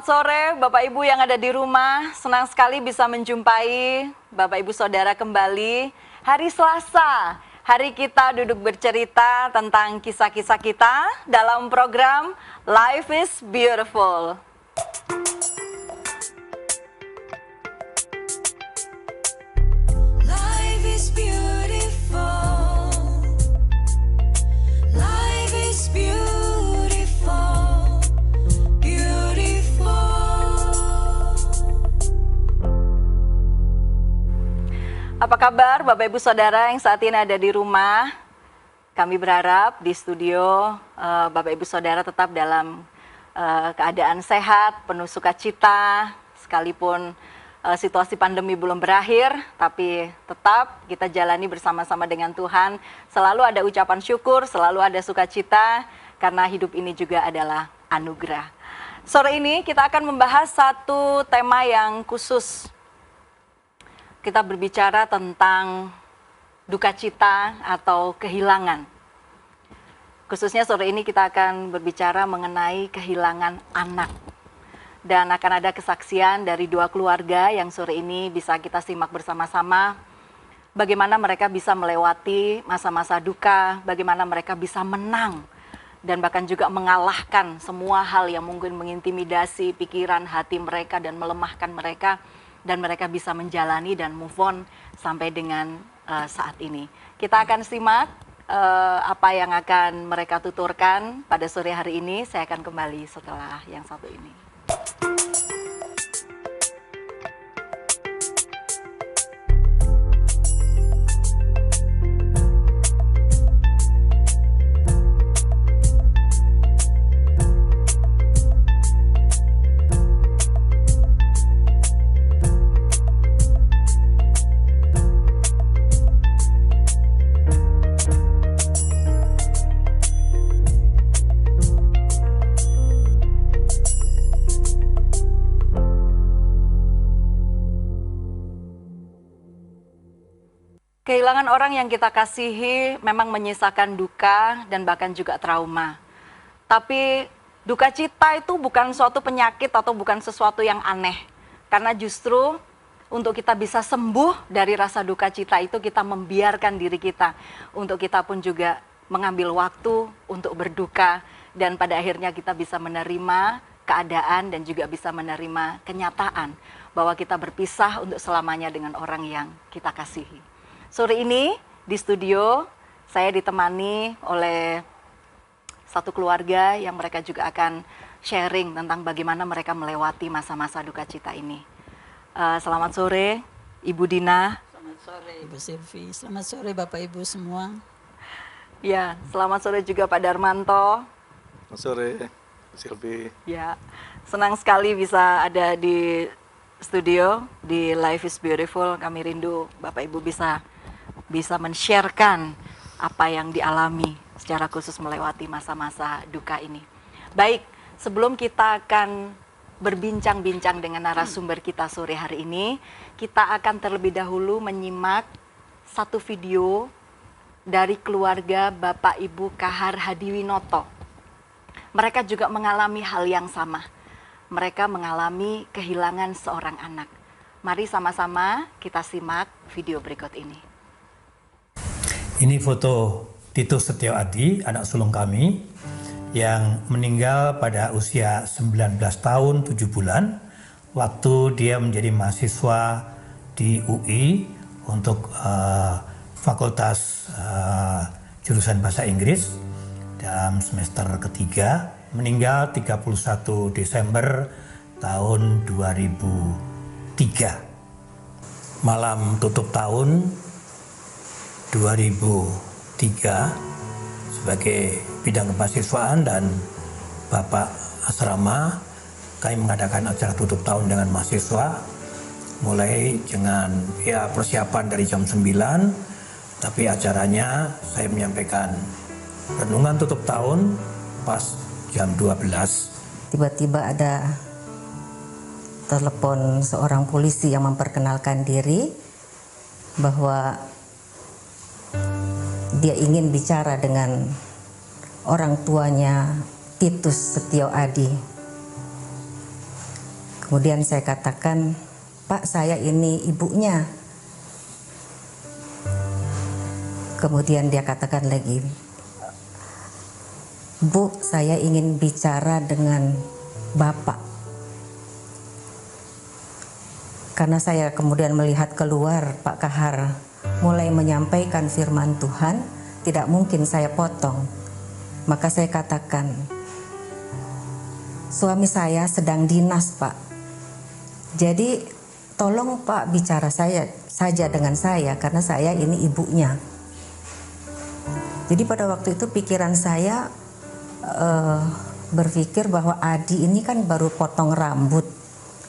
Selamat sore Bapak Ibu yang ada di rumah. Senang sekali bisa menjumpai Bapak Ibu Saudara kembali. Hari Selasa, hari kita duduk bercerita tentang kisah-kisah kita dalam program Life is Beautiful. Life is beautiful. Life is beautiful. Beautiful. Apa kabar Bapak Ibu Saudara yang saat ini ada di rumah? Kami berharap di studio Bapak Ibu Saudara tetap dalam keadaan sehat, penuh sukacita, sekalipun situasi pandemi belum berakhir, tapi tetap kita jalani bersama-sama dengan Tuhan. Selalu ada ucapan syukur, selalu ada sukacita, karena hidup ini juga adalah anugerah. Sore ini kita akan membahas satu tema yang khusus. Kita berbicara tentang duka cita atau kehilangan. Khususnya sore ini kita akan berbicara mengenai kehilangan anak. Dan akan ada kesaksian dari dua keluarga yang sore ini bisa kita simak bersama-sama. Bagaimana mereka bisa melewati masa-masa duka, bagaimana mereka bisa menang. Dan bahkan juga mengalahkan semua hal yang mungkin mengintimidasi pikiran, hati mereka dan melemahkan mereka. Dan mereka bisa menjalani dan move on sampai dengan saat ini. Kita akan simak apa yang akan mereka tuturkan pada sore hari ini. Saya akan kembali setelah yang satu ini. Kehilangan orang yang kita kasihi memang menyisakan duka dan bahkan juga trauma. Tapi duka cita itu bukan suatu penyakit atau bukan sesuatu yang aneh. Karena justru untuk kita bisa sembuh dari rasa duka cita itu kita membiarkan diri kita. Untuk kita pun juga mengambil waktu untuk berduka. Dan pada akhirnya kita bisa menerima keadaan dan juga bisa menerima kenyataan bahwa kita berpisah untuk selamanya dengan orang yang kita kasihi. Sore ini di studio saya ditemani oleh satu keluarga yang mereka juga akan sharing tentang bagaimana mereka melewati masa-masa duka cita ini. Selamat sore Ibu Dina. Selamat sore Ibu Silvi, selamat sore Bapak Ibu semua. Ya, selamat sore juga Pak Darmanto. Selamat sore Silvi. Ya, senang sekali bisa ada di studio di Life is Beautiful. Kami rindu Bapak Ibu bisa men-sharekan apa yang dialami secara khusus melewati masa-masa duka ini. Baik, sebelum kita akan berbincang-bincang dengan narasumber kita sore hari ini, kita akan terlebih dahulu menyimak satu video dari keluarga Bapak Ibu Kahar Hadiwinoto. Mereka juga mengalami hal yang sama. Mereka mengalami kehilangan seorang anak. Mari sama-sama kita simak video berikut ini. Ini foto Tito Setio Adi, anak sulung kami, yang meninggal pada usia 19 tahun 7 bulan, waktu dia menjadi mahasiswa di UI untuk Fakultas Jurusan Bahasa Inggris dalam semester ketiga, meninggal 31 Desember tahun 2003. Malam tutup tahun 2003 sebagai bidang kemahasiswaan dan Bapak Asrama, kami mengadakan acara tutup tahun dengan mahasiswa mulai dengan persiapan dari jam 9, tapi acaranya saya menyampaikan renungan tutup tahun pas jam 12. Tiba-tiba ada telepon seorang polisi yang memperkenalkan diri bahwa dia ingin bicara dengan orang tuanya Titus Setio Adi. Kemudian saya katakan, Pak, saya ini ibunya. Kemudian dia katakan lagi, Bu, saya ingin bicara dengan Bapak. Karena saya kemudian melihat keluar Pak Kahar mulai menyampaikan firman Tuhan, tidak mungkin saya potong. Maka saya katakan, suami saya sedang dinas, Pak. Jadi tolong Pak bicara saja dengan saya karena saya ini ibunya. Jadi pada waktu itu pikiran saya berpikir bahwa Adi ini kan baru potong rambut.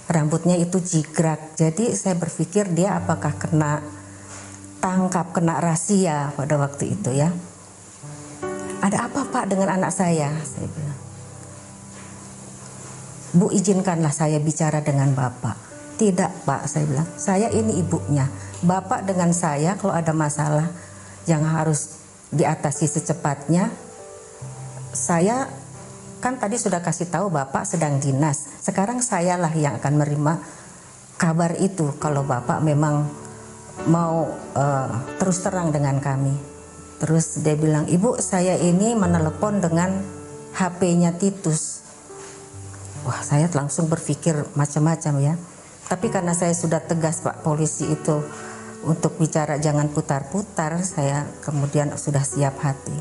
Rambutnya itu jigrak. Jadi saya berpikir dia apakah kena tangkap, kena razia pada waktu itu ya. Ada apa Pak dengan anak saya? Saya bilang, Bu, izinkanlah saya bicara dengan Bapak. Tidak Pak, saya bilang, saya ini ibunya. Bapak dengan saya kalau ada masalah yang harus diatasi secepatnya, saya kan tadi sudah kasih tahu Bapak sedang dinas. Sekarang sayalah yang akan menerima kabar itu kalau Bapak memang mau terus terang dengan kami. Terus dia bilang, Ibu, saya ini menelepon dengan HP-nya Titus. Wah, saya langsung berpikir macam-macam ya. Tapi karena saya sudah tegas Pak polisi itu untuk bicara jangan putar-putar, saya kemudian sudah siap hati.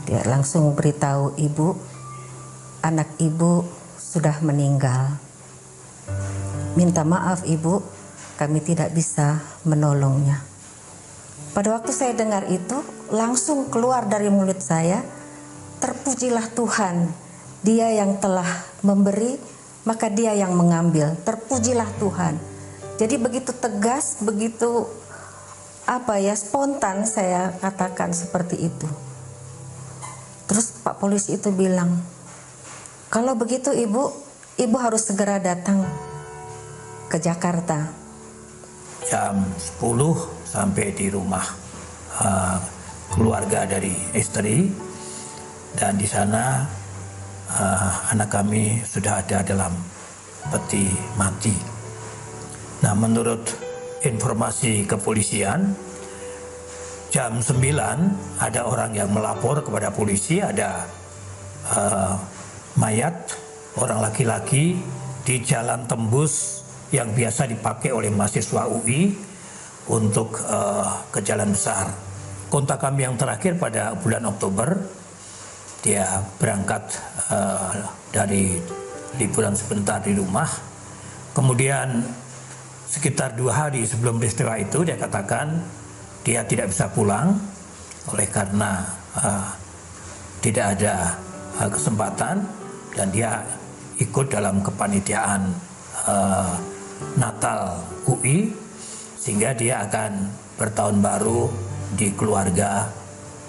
Dia langsung beritahu Ibu, anak Ibu sudah meninggal. Minta maaf Ibu, kami tidak bisa menolongnya. Pada waktu saya dengar itu, langsung keluar dari mulut saya, terpujilah Tuhan, Dia yang telah memberi, maka Dia yang mengambil. Terpujilah Tuhan. Jadi begitu tegas, begitu spontan saya katakan seperti itu. Terus Pak polisi itu bilang, kalau begitu Ibu harus segera datang ke Jakarta. Jam 10 sampai di rumah keluarga dari istri, dan di sana anak kami sudah ada dalam peti mati. Nah, menurut informasi kepolisian, jam 9 ada orang yang melapor kepada polisi ada mayat orang laki-laki di jalan tembus yang biasa dipakai oleh mahasiswa UI untuk ke jalan besar. Kontak kami yang terakhir pada bulan Oktober, dia berangkat dari liburan sebentar di rumah. Kemudian sekitar 2 hari sebelum peristiwa itu dia katakan dia tidak bisa pulang oleh karena tidak ada kesempatan, dan dia ikut dalam kepanitiaan Natal UI, sehingga dia akan bertahun baru di keluarga,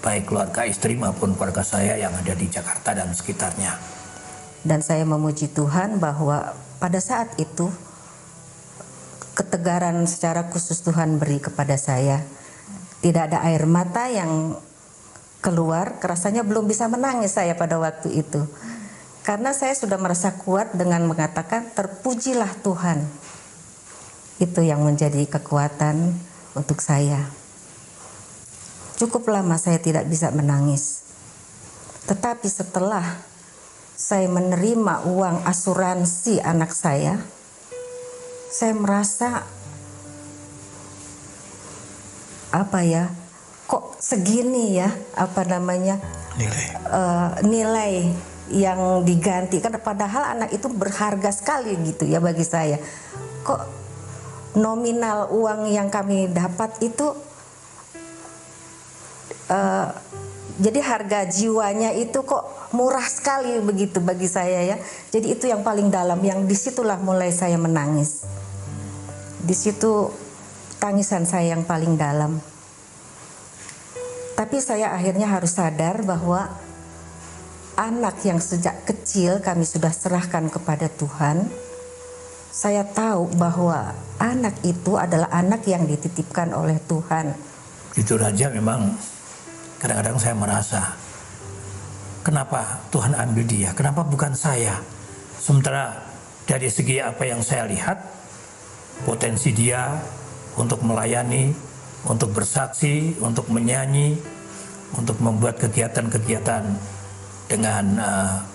baik keluarga istri maupun keluarga saya yang ada di Jakarta dan sekitarnya. Dan saya memuji Tuhan bahwa pada saat itu ketegaran secara khusus Tuhan beri kepada saya. Tidak ada air mata yang keluar, rasanya belum bisa menangis saya pada waktu itu. Karena saya sudah merasa kuat dengan mengatakan terpujilah Tuhan. Itu yang menjadi kekuatan untuk saya. Cukup lama saya tidak bisa menangis. Tetapi setelah saya menerima uang asuransi anak saya merasa kok segini ya nilai yang diganti, kan padahal anak itu berharga sekali gitu ya bagi saya. Kok nominal uang yang kami dapat itu jadi harga jiwanya itu kok murah sekali begitu bagi saya ya. Jadi itu yang paling dalam, yang disitulah mulai saya menangis. Di situ tangisan saya yang paling dalam. Tapi saya akhirnya harus sadar bahwa anak yang sejak kecil kami sudah serahkan kepada Tuhan. Saya tahu bahwa anak itu adalah anak yang dititipkan oleh Tuhan. Jujur aja memang kadang-kadang saya merasa, kenapa Tuhan ambil dia, kenapa bukan saya? Sementara dari segi apa yang saya lihat, potensi dia untuk melayani, untuk bersaksi, untuk menyanyi, untuk membuat kegiatan-kegiatan dengan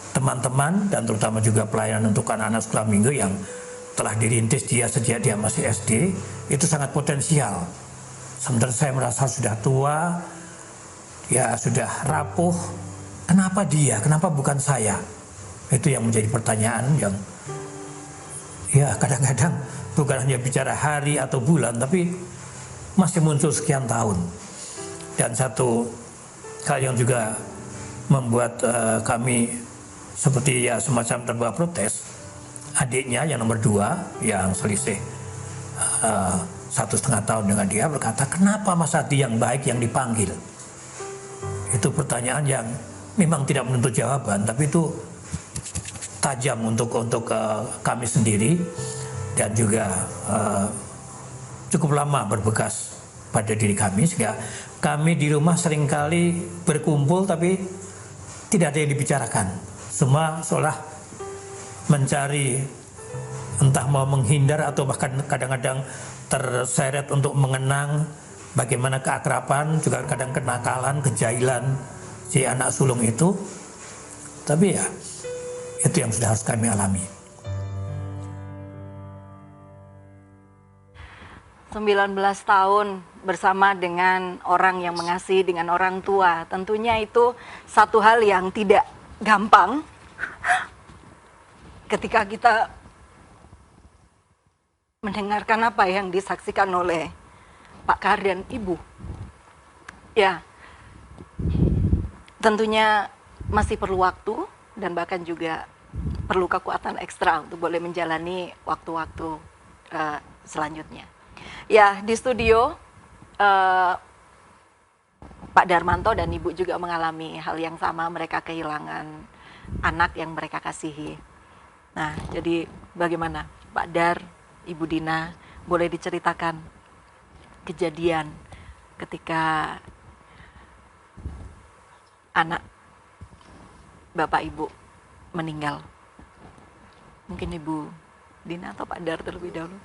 teman-teman dan terutama juga pelayanan untuk anak-anak sekolah minggu yang telah dirintis dia sejak dia masih SD, itu sangat potensial. Sementara saya merasa sudah tua, ya sudah rapuh, kenapa dia, kenapa bukan saya? Itu yang menjadi pertanyaan yang ya kadang-kadang bukan hanya bicara hari atau bulan, tapi masih muncul sekian tahun. Dan satu hal yang juga membuat kami seperti ya semacam terbawa protes, adiknya yang nomor 2 yang selisih 1,5 tahun dengan dia berkata, kenapa Mas Adi yang baik yang dipanggil? Itu pertanyaan yang memang tidak menuntut jawaban, tapi itu tajam untuk kami sendiri dan juga cukup lama berbekas pada diri kami, sehingga kami di rumah seringkali berkumpul tapi tidak ada yang dibicarakan. Semua seolah mencari, entah mau menghindar atau bahkan kadang-kadang terseret untuk mengenang bagaimana keakraban, juga kadang kenakalan, kejailan si anak sulung itu. Tapi ya, itu yang sudah harus kami alami. 19 tahun bersama dengan orang yang mengasihi, dengan orang tua. Tentunya itu satu hal yang tidak gampang ketika kita mendengarkan apa yang disaksikan oleh Pak Kahar dan Ibu. Ya, tentunya masih perlu waktu dan bahkan juga perlu kekuatan ekstra untuk boleh menjalani waktu-waktu selanjutnya. Ya, di studio Pak Darmanto dan Ibu juga mengalami hal yang sama, mereka kehilangan anak yang mereka kasihi. Nah, jadi bagaimana Pak Dar, Ibu Dina, boleh diceritakan kejadian ketika anak Bapak Ibu meninggal? Mungkin Ibu Dina atau Pak Dar terlebih dahulu.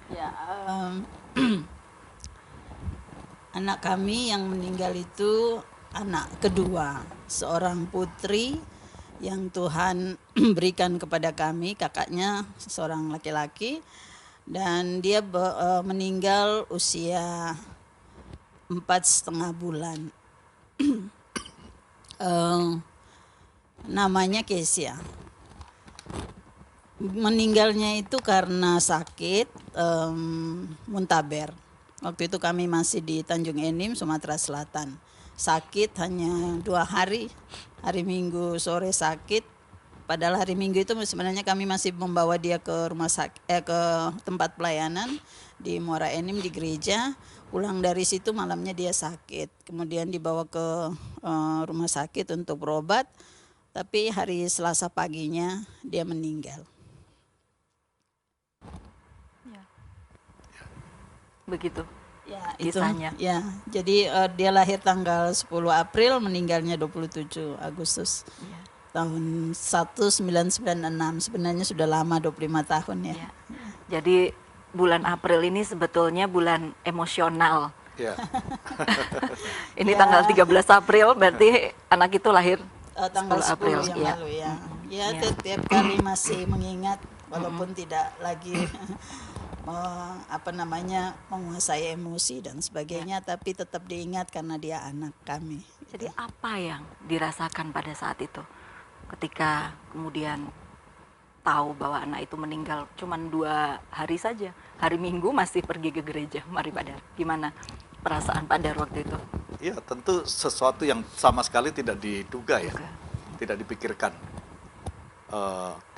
Ya, anak kami yang meninggal itu anak kedua, seorang putri yang Tuhan berikan kepada kami, kakaknya seorang laki-laki, dan dia meninggal usia 4,5 bulan. Namanya Kesia. Meninggalnya itu karena sakit muntaber. Waktu itu kami masih di Tanjung Enim, Sumatera Selatan. Sakit hanya 2 hari, hari Minggu sore sakit. Padahal hari Minggu itu sebenarnya kami masih membawa dia ke rumah sakit, ke tempat pelayanan di Muara Enim di gereja. Pulang dari situ malamnya dia sakit. Kemudian dibawa ke rumah sakit untuk berobat. Tapi hari Selasa paginya dia meninggal. Begitu Ya, kisahnya. itu. Ya, jadi dia lahir tanggal 10 April, meninggalnya 27 Agustus. Ya. Tahun 1996. Sebenarnya sudah lama, 25 tahun ya. Ya. Jadi bulan April ini sebetulnya bulan emosional. Ya. Ini tanggal 13 April berarti anak itu lahir Tanggal 10 April, yang ya. lalu ya. Ya, Ya. setiap kali masih mengingat walaupun tidak lagi menguasai emosi dan sebagainya, tapi tetap diingat karena dia anak kami. Jadi apa yang dirasakan pada saat itu ketika kemudian tahu bahwa anak itu meninggal cuma 2 hari saja, hari Minggu masih pergi ke gereja? Mari Pak Dar, gimana perasaan Pak Dar waktu itu? Ya, tentu sesuatu yang sama sekali tidak diduga ya, tidak dipikirkan.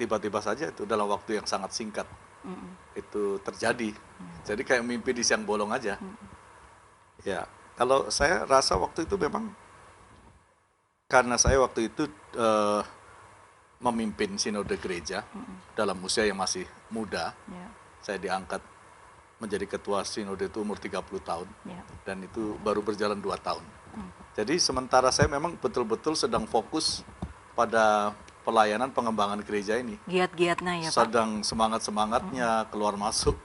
Tiba-tiba saja itu dalam waktu yang sangat singkat itu terjadi. Jadi kayak mimpi di siang bolong aja. Ya, kalau saya rasa waktu itu memang karena saya waktu itu memimpin sinode gereja dalam usia yang masih muda. Ya. Saya diangkat menjadi ketua sinode itu umur 30 tahun. Ya. Dan itu baru berjalan 2 tahun. Jadi sementara saya memang betul-betul sedang fokus pada pelayanan pengembangan gereja ini. Giat-giatnya ya Pak. Sedang semangat-semangatnya keluar masuk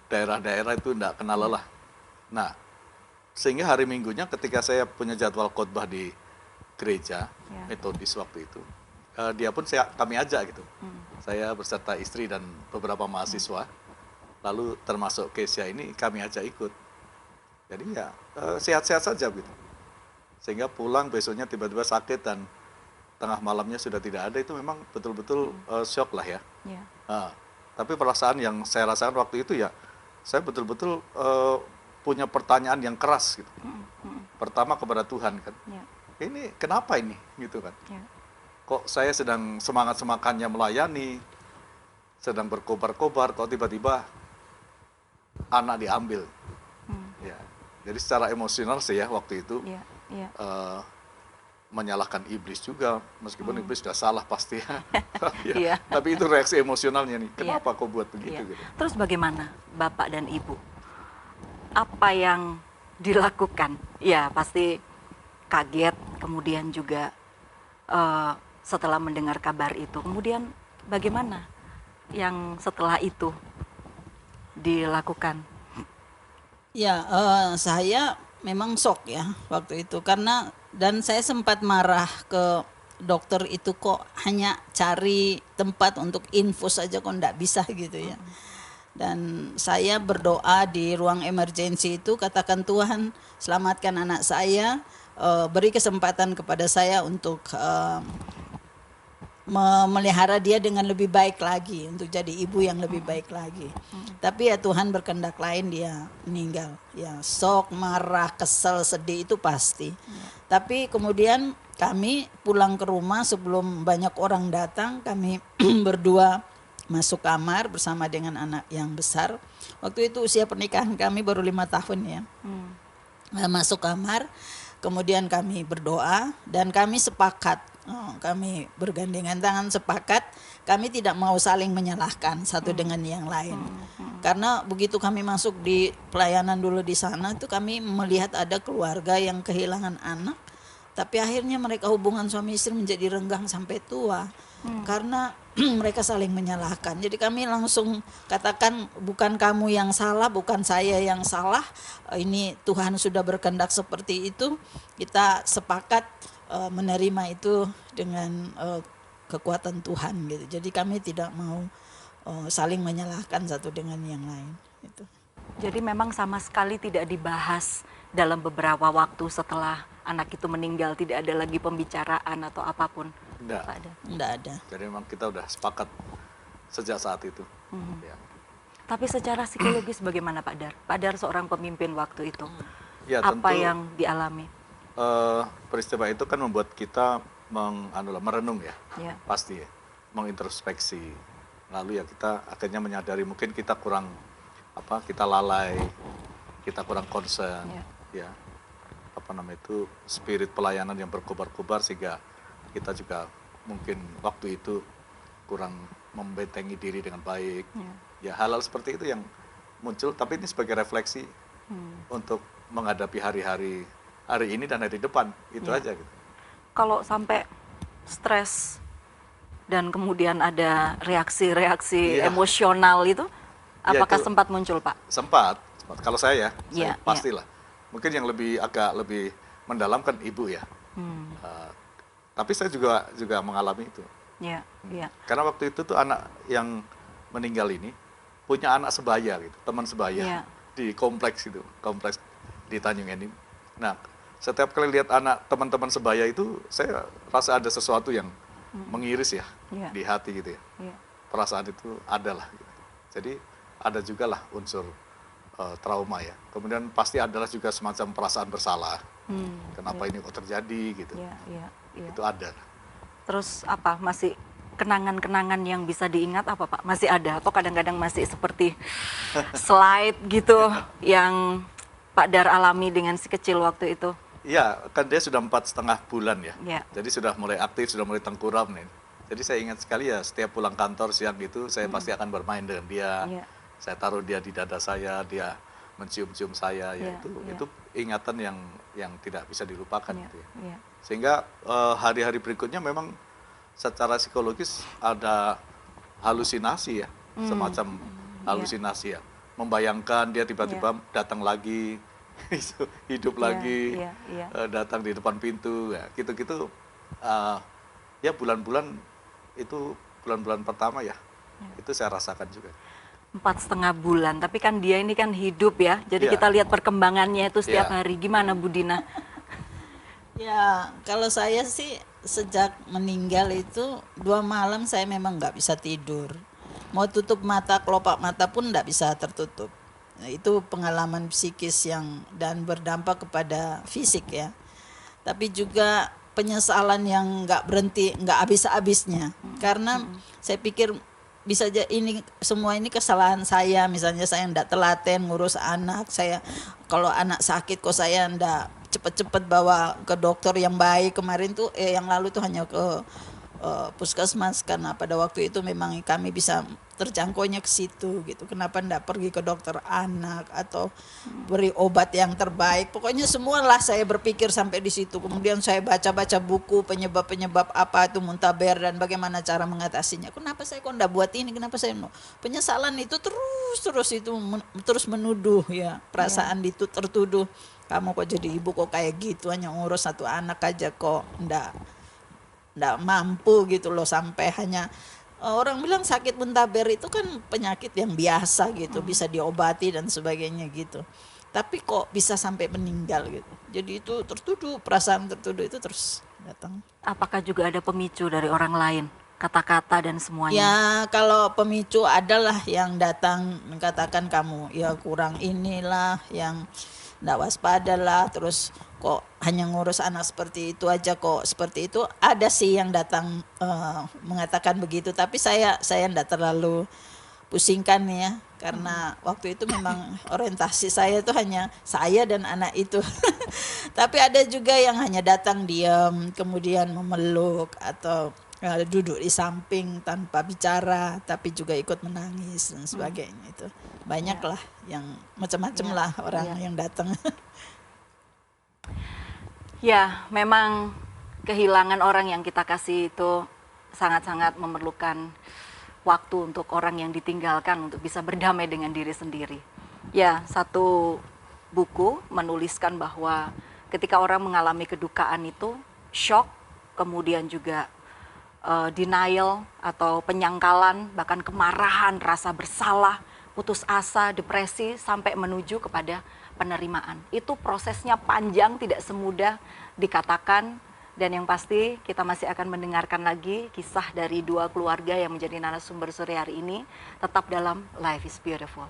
daerah-daerah itu tidak kenal lelah. Nah, sehingga hari Minggunya ketika saya punya jadwal khotbah di gereja Ya. Metodis waktu itu, dia pun kami ajak gitu. Saya beserta istri dan beberapa mahasiswa, lalu termasuk Kesia ini kami ajak ikut. Jadi ya sehat-sehat saja gitu. Sehingga pulang besoknya tiba-tiba sakit dan tengah malamnya sudah tidak ada, itu memang betul-betul shock lah ya. Ya. Tapi perasaan yang saya rasakan waktu itu ya, saya betul-betul punya pertanyaan yang keras gitu. Pertama kepada Tuhan kan, Ya. ini kenapa ini gitu kan? Ya. Kok saya sedang semangat-semangatnya melayani, sedang berkobar-kobar, kok tiba-tiba anak diambil. Ya. Jadi secara emosional saya waktu itu Ya. Ya. menyalahkan iblis juga, meskipun iblis sudah salah pasti ya. Ya, Iya. tapi itu reaksi emosionalnya nih, kenapa kok buat begitu Iya. gitu. Terus bagaimana Bapak dan Ibu? Apa yang dilakukan? Ya pasti kaget, kemudian juga setelah mendengar kabar itu, kemudian bagaimana yang setelah itu dilakukan? Ya, saya memang shock ya waktu itu karena dan saya sempat marah ke dokter itu, kok hanya cari tempat untuk infus saja kok enggak bisa gitu ya. Dan saya berdoa di ruang emergency itu, katakan Tuhan selamatkan anak saya, beri kesempatan kepada saya untuk memelihara dia dengan lebih baik lagi, untuk jadi ibu yang lebih baik lagi. Tapi ya Tuhan berkehendak lain, dia meninggal. Ya shock, marah, kesel, sedih itu pasti. Tapi kemudian kami pulang ke rumah sebelum banyak orang datang, kami berdua masuk kamar bersama dengan anak yang besar. Waktu itu usia pernikahan kami baru 5 tahun ya. Masuk kamar, kemudian kami berdoa dan kami sepakat, kami bergandengan tangan sepakat, kami tidak mau saling menyalahkan satu dengan yang lain. Karena begitu kami masuk di pelayanan dulu di sana itu kami melihat ada keluarga yang kehilangan anak, tapi akhirnya mereka hubungan suami istri menjadi renggang sampai tua. Karena mereka saling menyalahkan. Jadi kami langsung katakan, bukan kamu yang salah, bukan saya yang salah. Ini Tuhan sudah berkehendak seperti itu. Kita sepakat menerima itu dengan kekuatan Tuhan gitu. Jadi kami tidak mau saling menyalahkan satu dengan yang lain. Gitu. Jadi memang sama sekali tidak dibahas dalam beberapa waktu setelah anak itu meninggal, tidak ada lagi pembicaraan atau apapun. Enggak. Pak Dar. Enggak ada. Jadi memang kita udah sepakat sejak saat itu. Ya. Tapi secara psikologis bagaimana Pak Dar? Pak Dar seorang pemimpin waktu itu. Ya, Apa tentu, yang dialami? peristiwa itu kan membuat kita merenung ya, Ya. pasti ya, mengintrospeksi. Lalu ya kita akhirnya menyadari mungkin kita kurang kita lalai, kita kurang concern, ya, spirit pelayanan yang berkobar-kobar sehingga kita juga mungkin waktu itu kurang membentengi diri dengan baik. Ya hal-hal seperti itu yang muncul, tapi ini sebagai refleksi untuk menghadapi hari ini dan hari depan, itu aja gitu. Kalau sampai stres dan kemudian ada reaksi-reaksi Iya. emosional itu, Ya, apakah itu sempat muncul Pak? Sempat. Kalau saya Iya, pastilah. Mungkin yang agak lebih mendalam kan ibu ya. Tapi saya juga mengalami itu. Iya, iya. Karena waktu itu tuh anak yang meninggal ini punya anak sebaya gitu, teman sebaya Iya. di kompleks di Tanjung Enim. Nah, setiap kali lihat anak teman-teman sebaya itu, saya rasa ada sesuatu yang mengiris ya Iya. di hati gitu ya. Iya. Perasaan itu ada lah. Gitu. Jadi ada juga lah unsur trauma ya. Kemudian pasti adalah juga semacam perasaan bersalah. Kenapa ini kok terjadi gitu. Iya, iya, iya. Itu ada. Terus apa, masih kenangan-kenangan yang bisa diingat apa Pak? Masih ada atau kadang-kadang masih seperti slide gitu yang Pak Dar alami dengan si kecil waktu itu? Iya, kan dia sudah 4,5 bulan ya. Iya. Jadi sudah mulai aktif, sudah mulai tengkurap nih. Jadi saya ingat sekali ya, setiap pulang kantor siang gitu, saya pasti akan bermain dengan dia. Iya. Saya taruh dia di dada saya, dia mencium-cium saya. Ya, Iya, itu ingatan yang tidak bisa dilupakan Iya, gitu ya. iya. Sehingga hari-hari berikutnya memang secara psikologis ada halusinasi ya, semacam halusinasi ya. Membayangkan dia tiba-tiba datang lagi, hidup lagi, datang di depan pintu, ya, gitu-gitu. Ya bulan-bulan itu bulan-bulan pertama ya, itu saya rasakan juga. 4,5 bulan, tapi kan dia ini kan hidup ya, jadi Iya. kita lihat perkembangannya itu setiap Iya. hari. Gimana Bu Dina? Ya, kalau saya sih sejak meninggal itu 2 malam saya memang nggak bisa tidur. Mau tutup mata, kelopak mata pun nggak bisa tertutup. Nah, itu pengalaman psikis yang dan berdampak kepada fisik ya. Tapi juga penyesalan yang nggak berhenti, nggak habis-habisnya. Karena saya pikir bisa aja ini semua ini kesalahan saya, misalnya saya ndak telaten ngurus anak saya, kalau anak sakit kok saya ndak cepet-cepet bawa ke dokter yang baik. Kemarin tuh yang lalu tuh hanya ke puskesmas karena pada waktu itu memang kami bisa terjangkaunya ke situ gitu. Kenapa ndak pergi ke dokter anak atau beri obat yang terbaik? Pokoknya semualah saya berpikir sampai di situ. Kemudian saya baca-baca buku penyebab-penyebab apa itu muntaber dan bagaimana cara mengatasinya. Kenapa saya kok ndak buat ini? Kenapa saya penyesalan itu terus itu terus menuduh ya, perasaan itu tertuduh. Kamu kok jadi ibu kok kayak gitu, hanya ngurus 1 anak aja kok ndak mampu gitu loh, sampai hanya orang bilang sakit muntaber itu kan penyakit yang biasa gitu, bisa diobati dan sebagainya gitu. Tapi kok bisa sampai meninggal gitu. Jadi itu tertuduh, perasaan tertuduh itu terus datang. Apakah juga ada pemicu dari orang lain, kata-kata dan semuanya? Ya kalau pemicu adalah yang datang mengatakan kamu ya kurang inilah, yang nggak waspada lah, terus kok hanya ngurus anak seperti itu aja kok seperti itu. Ada sih yang datang mengatakan begitu, tapi saya nggak terlalu pusingkan ya, karena waktu itu memang orientasi saya itu hanya saya dan anak itu. Tapi ada juga yang hanya datang diam, kemudian memeluk atau duduk di samping tanpa bicara, tapi juga ikut menangis dan sebagainya. Itu banyak lah yang macam-macam lah orang yang datang. Ya, memang kehilangan orang yang kita kasih itu sangat-sangat memerlukan waktu untuk orang yang ditinggalkan untuk bisa berdamai dengan diri sendiri. Ya, satu buku menuliskan bahwa ketika orang mengalami kedukaan itu, shock, kemudian juga denial atau penyangkalan, bahkan kemarahan, rasa bersalah, putus asa, depresi, sampai menuju kepada penerimaan. Itu prosesnya panjang, tidak semudah dikatakan, dan yang pasti kita masih akan mendengarkan lagi kisah dari 2 keluarga yang menjadi narasumber sore hari ini, tetap dalam Life is Beautiful.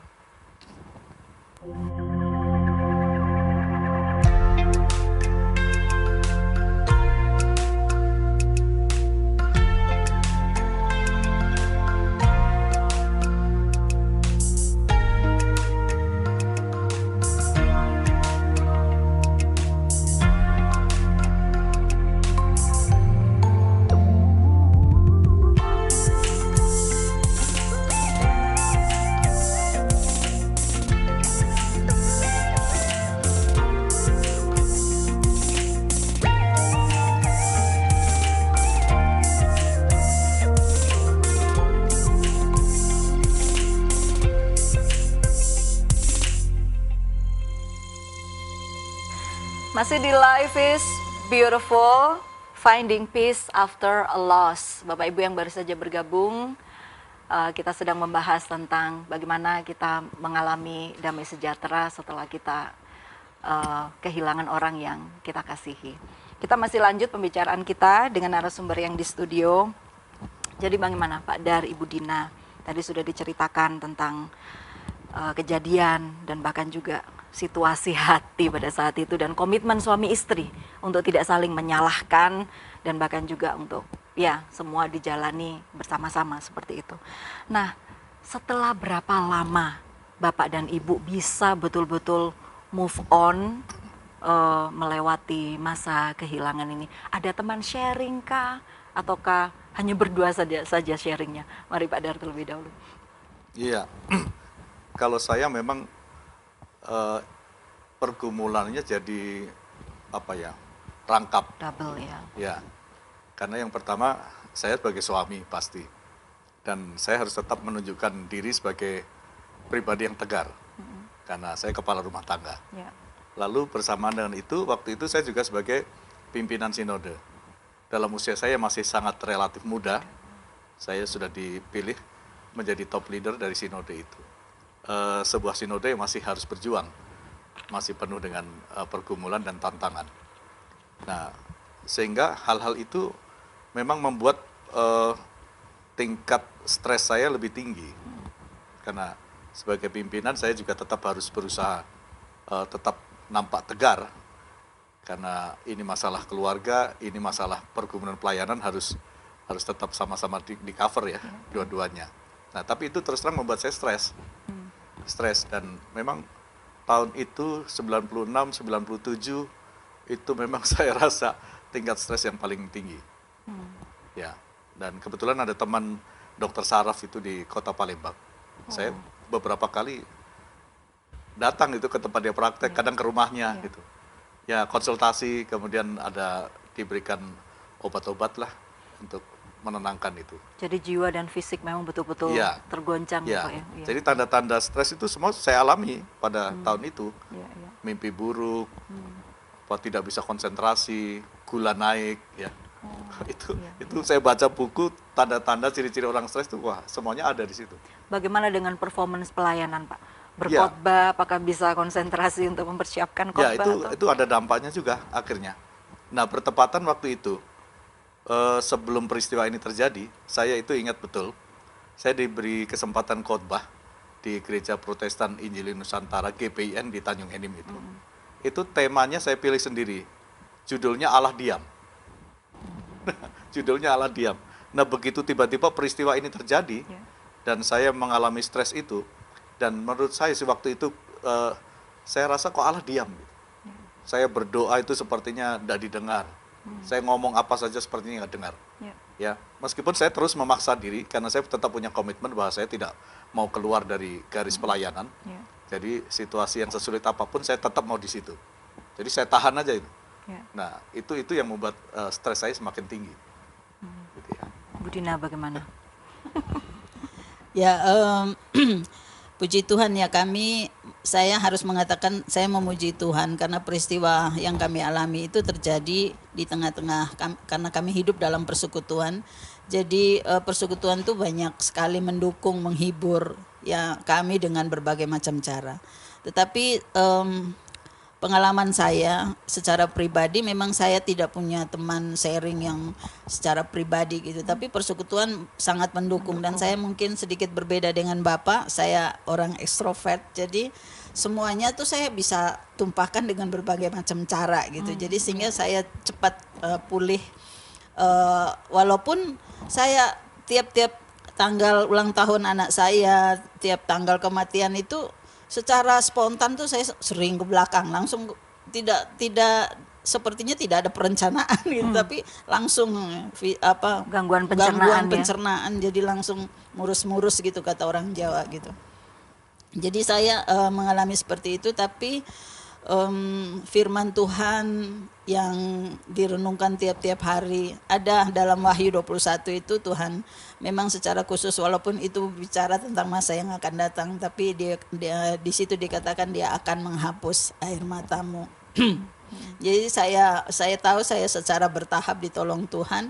Masih di Life is Beautiful, Finding Peace After a Loss. Bapak Ibu yang baru saja bergabung, kita sedang membahas tentang bagaimana kita mengalami damai sejahtera setelah kita kehilangan orang yang kita kasihi. Kita masih lanjut pembicaraan kita dengan narasumber yang di studio. Jadi bagaimana Pak Dar, Ibu Dina? Tadi sudah diceritakan tentang kejadian dan bahkan juga situasi hati pada saat itu, dan komitmen suami istri untuk tidak saling menyalahkan dan bahkan juga untuk ya semua dijalani bersama-sama seperti itu. Nah, setelah berapa lama Bapak dan Ibu bisa betul-betul move on, melewati masa kehilangan ini? Ada teman sharing kah? Ataukah hanya berdua saja sharingnya? Mari Pak Dar terlebih dahulu. Iya, kalau saya memang pergumulannya jadi apa ya, rangkap. Double ya. Ya, karena yang pertama saya sebagai suami pasti, dan saya harus tetap menunjukkan diri sebagai pribadi yang tegar, karena saya kepala rumah tangga. Ya. Lalu bersamaan dengan itu, waktu itu saya juga sebagai pimpinan sinode. Dalam usia saya masih sangat relatif muda, saya sudah dipilih menjadi top leader dari sinode itu. Sebuah sinode yang masih harus berjuang, masih penuh dengan pergumulan dan tantangan. Nah, sehingga hal-hal itu memang membuat tingkat stres saya lebih tinggi. Karena sebagai pimpinan saya juga tetap harus berusaha tetap nampak tegar. Karena ini masalah keluarga, ini masalah pergumulan pelayanan harus tetap sama-sama di cover ya, dua-duanya. Nah, tapi itu terus terang membuat saya stres. Stres, dan memang tahun itu 96, 97 itu memang saya rasa tingkat stres yang paling tinggi. Ya, dan kebetulan ada teman dokter saraf itu di Kota Palembang. Saya beberapa kali datang itu ke tempat dia praktek, kadang ke rumahnya gitu. Ya, konsultasi, kemudian ada diberikan obat-obat lah untuk menenangkan itu. Jadi jiwa dan fisik memang betul-betul Iya. tergoncang Ya, Pak ya. Iya. jadi tanda-tanda stres itu semua saya alami pada tahun itu. Iya, iya. Mimpi buruk, tidak bisa konsentrasi, gula naik, ya. Itu saya baca buku tanda-tanda ciri-ciri orang stres itu, wah semuanya ada di situ. Bagaimana dengan performance pelayanan Pak? Iya. Berkhotbah, apakah bisa konsentrasi untuk mempersiapkan Ya, khotbah? itu ada dampaknya juga akhirnya. Nah, bertepatan waktu itu, sebelum peristiwa ini terjadi, saya itu ingat betul, saya diberi kesempatan khotbah di Gereja Protestan Injili Nusantara GPIN di Tanjung Enim itu. Itu temanya saya pilih sendiri, judulnya Allah Diam. Judulnya Allah Diam. Nah, begitu tiba-tiba peristiwa ini terjadi, dan saya mengalami stres itu, dan menurut saya sih waktu itu, saya rasa kok Allah diam. Saya berdoa itu sepertinya tidak didengar. Saya ngomong apa saja sepertinya nggak dengar. Ya, meskipun saya terus memaksa diri, karena saya tetap punya komitmen bahwa saya tidak mau keluar dari garis pelayanan. Jadi situasi yang sesulit apapun, saya tetap mau di situ. Jadi saya tahan aja itu. Nah, itu yang membuat stres saya semakin tinggi. Gitu ya. Bu Dina bagaimana? Ya, puji Tuhan ya, saya harus mengatakan saya memuji Tuhan karena peristiwa yang kami alami itu terjadi di tengah-tengah karena kami hidup dalam persekutuan. Jadi persekutuan itu banyak sekali mendukung, menghibur ya kami dengan berbagai macam cara. Tetapi pengalaman saya secara pribadi, memang saya tidak punya teman sharing yang secara pribadi gitu, tapi persekutuan sangat mendukung. Dan saya mungkin sedikit berbeda dengan Bapak, saya orang ekstrovert, jadi semuanya tuh saya bisa tumpahkan dengan berbagai macam cara gitu. Jadi sehingga saya cepat pulih, walaupun saya tiap-tiap tanggal ulang tahun anak saya, tiap tanggal kematian itu secara spontan tuh saya sering ke belakang, langsung tidak sepertinya tidak ada perencanaan gitu, tapi langsung Gangguan gangguan pencernaan ya. pencernaan, jadi langsung murus-murus gitu kata orang Jawa gitu. Jadi saya mengalami seperti itu, tapi firman Tuhan yang direnungkan tiap-tiap hari ada dalam Wahyu 21 itu, Tuhan memang secara khusus, walaupun itu bicara tentang masa yang akan datang, tapi dia di situ dikatakan dia akan menghapus air matamu. Jadi saya tahu saya secara bertahap ditolong Tuhan,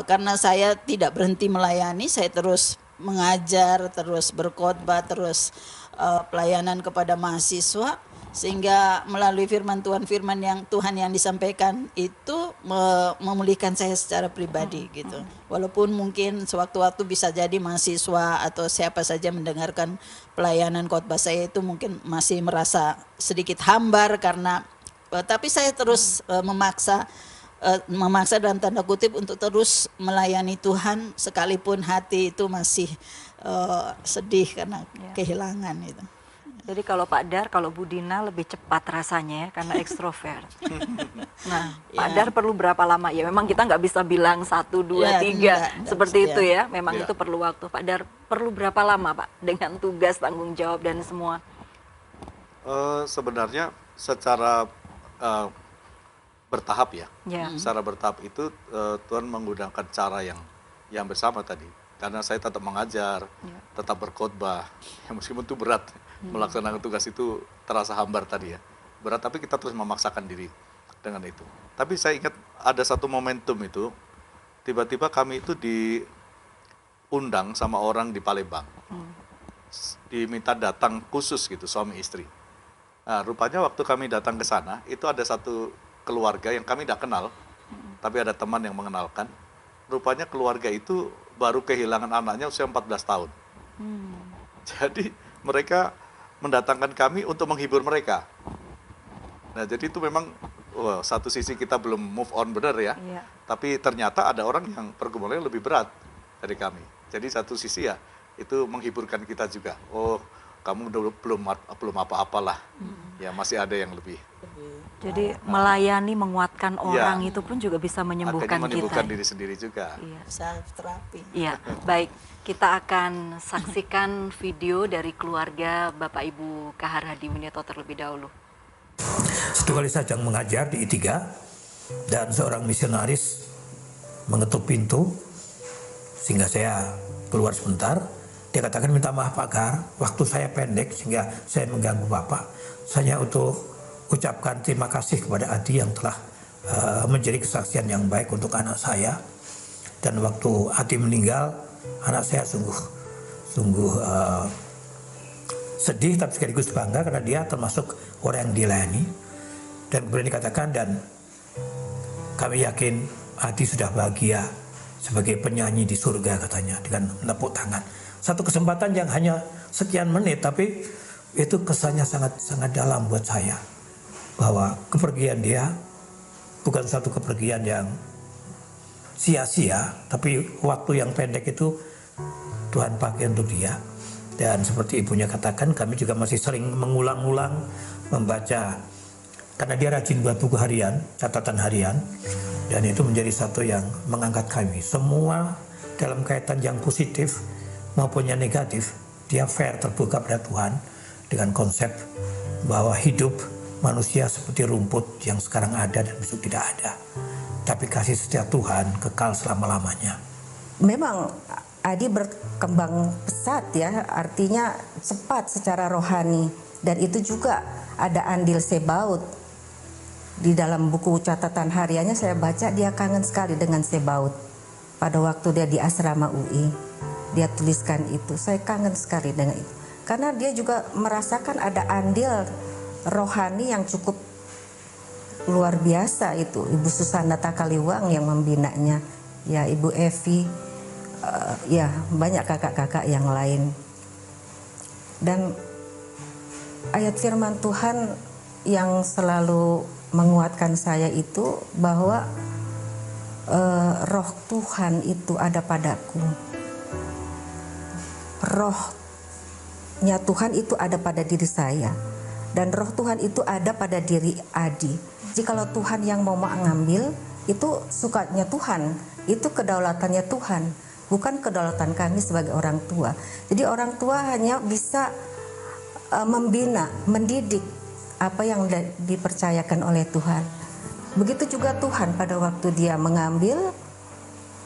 karena saya tidak berhenti melayani, saya terus mengajar, terus berkhotbah, terus pelayanan kepada mahasiswa, sehingga melalui firman Tuhan yang disampaikan itu memulihkan saya secara pribadi gitu. Walaupun mungkin sewaktu-waktu bisa jadi mahasiswa atau siapa saja mendengarkan pelayanan khotbah saya itu mungkin masih merasa sedikit hambar karena tapi saya terus memaksa dalam tanda kutip untuk terus melayani Tuhan sekalipun hati itu masih sedih karena kehilangan itu. Jadi kalau Pak Dar, kalau Bu Dina lebih cepat rasanya ya, karena ekstrovert. Nah, Pak Dar perlu berapa lama? Ya memang kita nggak bisa bilang 1, 2, 3 enggak seperti bisa, itu ya. Memang Ya. itu perlu waktu. Pak Dar perlu berapa lama Pak dengan tugas, tanggung jawab dan semua? Sebenarnya secara bertahap ya. Ya. Secara bertahap itu Tuhan menggunakan cara yang yang bersama tadi. Karena saya tetap mengajar, tetap berkhotbah. Ya, meskipun itu berat, melaksanakan tugas itu terasa hambar tadi ya. Berat, tapi kita terus memaksakan diri dengan itu. Tapi saya ingat ada satu momentum itu, tiba-tiba kami itu diundang sama orang di Palembang. Diminta datang khusus gitu, suami istri. Nah, rupanya waktu kami datang ke sana, itu ada satu keluarga yang kami tidak kenal, tapi ada teman yang mengenalkan. Rupanya keluarga itu baru kehilangan anaknya usia 14 tahun. Jadi mereka mendatangkan kami untuk menghibur mereka. Nah, jadi itu memang satu sisi kita belum move on benar ya. Tapi ternyata ada orang yang pergumulannya lebih berat dari kami. Jadi satu sisi ya itu menghiburkan kita juga. Oh, kamu belum apa-apalah. Ya masih ada yang lebih. Jadi melayani, menguatkan orang itu pun juga bisa menyembuhkan akhirnya menyembuhkan kita. diri sendiri juga. Self terapi. Iya, baik. Kita akan saksikan video dari keluarga Bapak Ibu Kahar Hadi Winito terlebih dahulu. Satu kali saya sedang mengajar di I3 dan seorang misionaris mengetuk pintu sehingga saya keluar sebentar. Dia katakan, minta maaf Pak Kahar, waktu saya pendek sehingga saya mengganggu Bapak. Saya untuk ucapkan terima kasih kepada Adi yang telah menjadi kesaksian yang baik untuk anak saya. Dan waktu Adi meninggal, anak saya sungguh sedih tapi sekaligus bangga karena dia termasuk orang yang dilayani. Dan kemudian dikatakan, dan kami yakin Adi sudah bahagia sebagai penyanyi di surga katanya, dengan menepuk tangan. Satu kesempatan yang hanya sekian menit, tapi itu kesannya sangat dalam buat saya. Bahwa kepergian dia bukan satu kepergian yang sia-sia, tapi waktu yang pendek itu Tuhan pakai untuk dia. Dan seperti ibunya katakan, kami juga masih sering mengulang-ulang membaca, karena dia rajin buat buku harian, catatan harian, dan itu menjadi satu yang mengangkat kami. Semua dalam kaitan yang positif maupun yang negatif, dia fair, terbuka pada Tuhan dengan konsep bahwa hidup manusia seperti rumput yang sekarang ada dan besok tidak ada. Tapi kasih setia Tuhan kekal selama-lamanya. Memang Adi berkembang pesat ya, artinya cepat secara rohani. Dan itu juga ada andil Sebaut. Di dalam buku catatan hariannya saya baca dia kangen sekali dengan Sebaut. Pada waktu dia di asrama UI, dia tuliskan itu, saya kangen sekali dengan itu. Karena dia juga merasakan ada andil rohani yang cukup luar biasa itu. Ibu Susana Takaliwang yang membinanya, ya Ibu Evi, ya banyak kakak-kakak yang lain. Dan ayat firman Tuhan yang selalu menguatkan saya itu bahwa roh Tuhan itu ada padaku. Rohnya Tuhan itu ada pada diri saya. Dan roh Tuhan itu ada pada diri Adi. Jikalau Tuhan yang mau mengambil, itu sukanya Tuhan. Itu kedaulatannya Tuhan. Bukan kedaulatan kami sebagai orang tua. Jadi orang tua hanya bisa membina, mendidik apa yang dipercayakan oleh Tuhan. Begitu juga Tuhan pada waktu dia mengambil,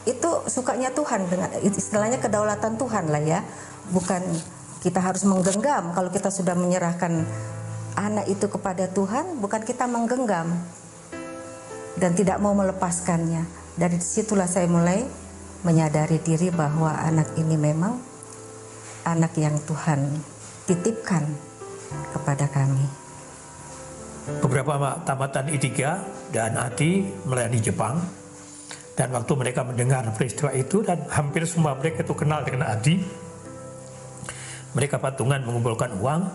itu sukanya Tuhan, dengan istilahnya kedaulatan Tuhan lah ya. Bukan kita harus menggenggam. Kalau kita sudah menyerahkan anak itu kepada Tuhan, bukan kita menggenggam dan tidak mau melepaskannya. Dari situlah saya mulai menyadari diri bahwa anak ini memang anak yang Tuhan titipkan kepada kami. Beberapa tamatan I3 dan Adi melayani Jepang. Dan waktu mereka mendengar peristiwa itu, dan hampir semua mereka itu kenal dengan Adi, mereka patungan mengumpulkan uang,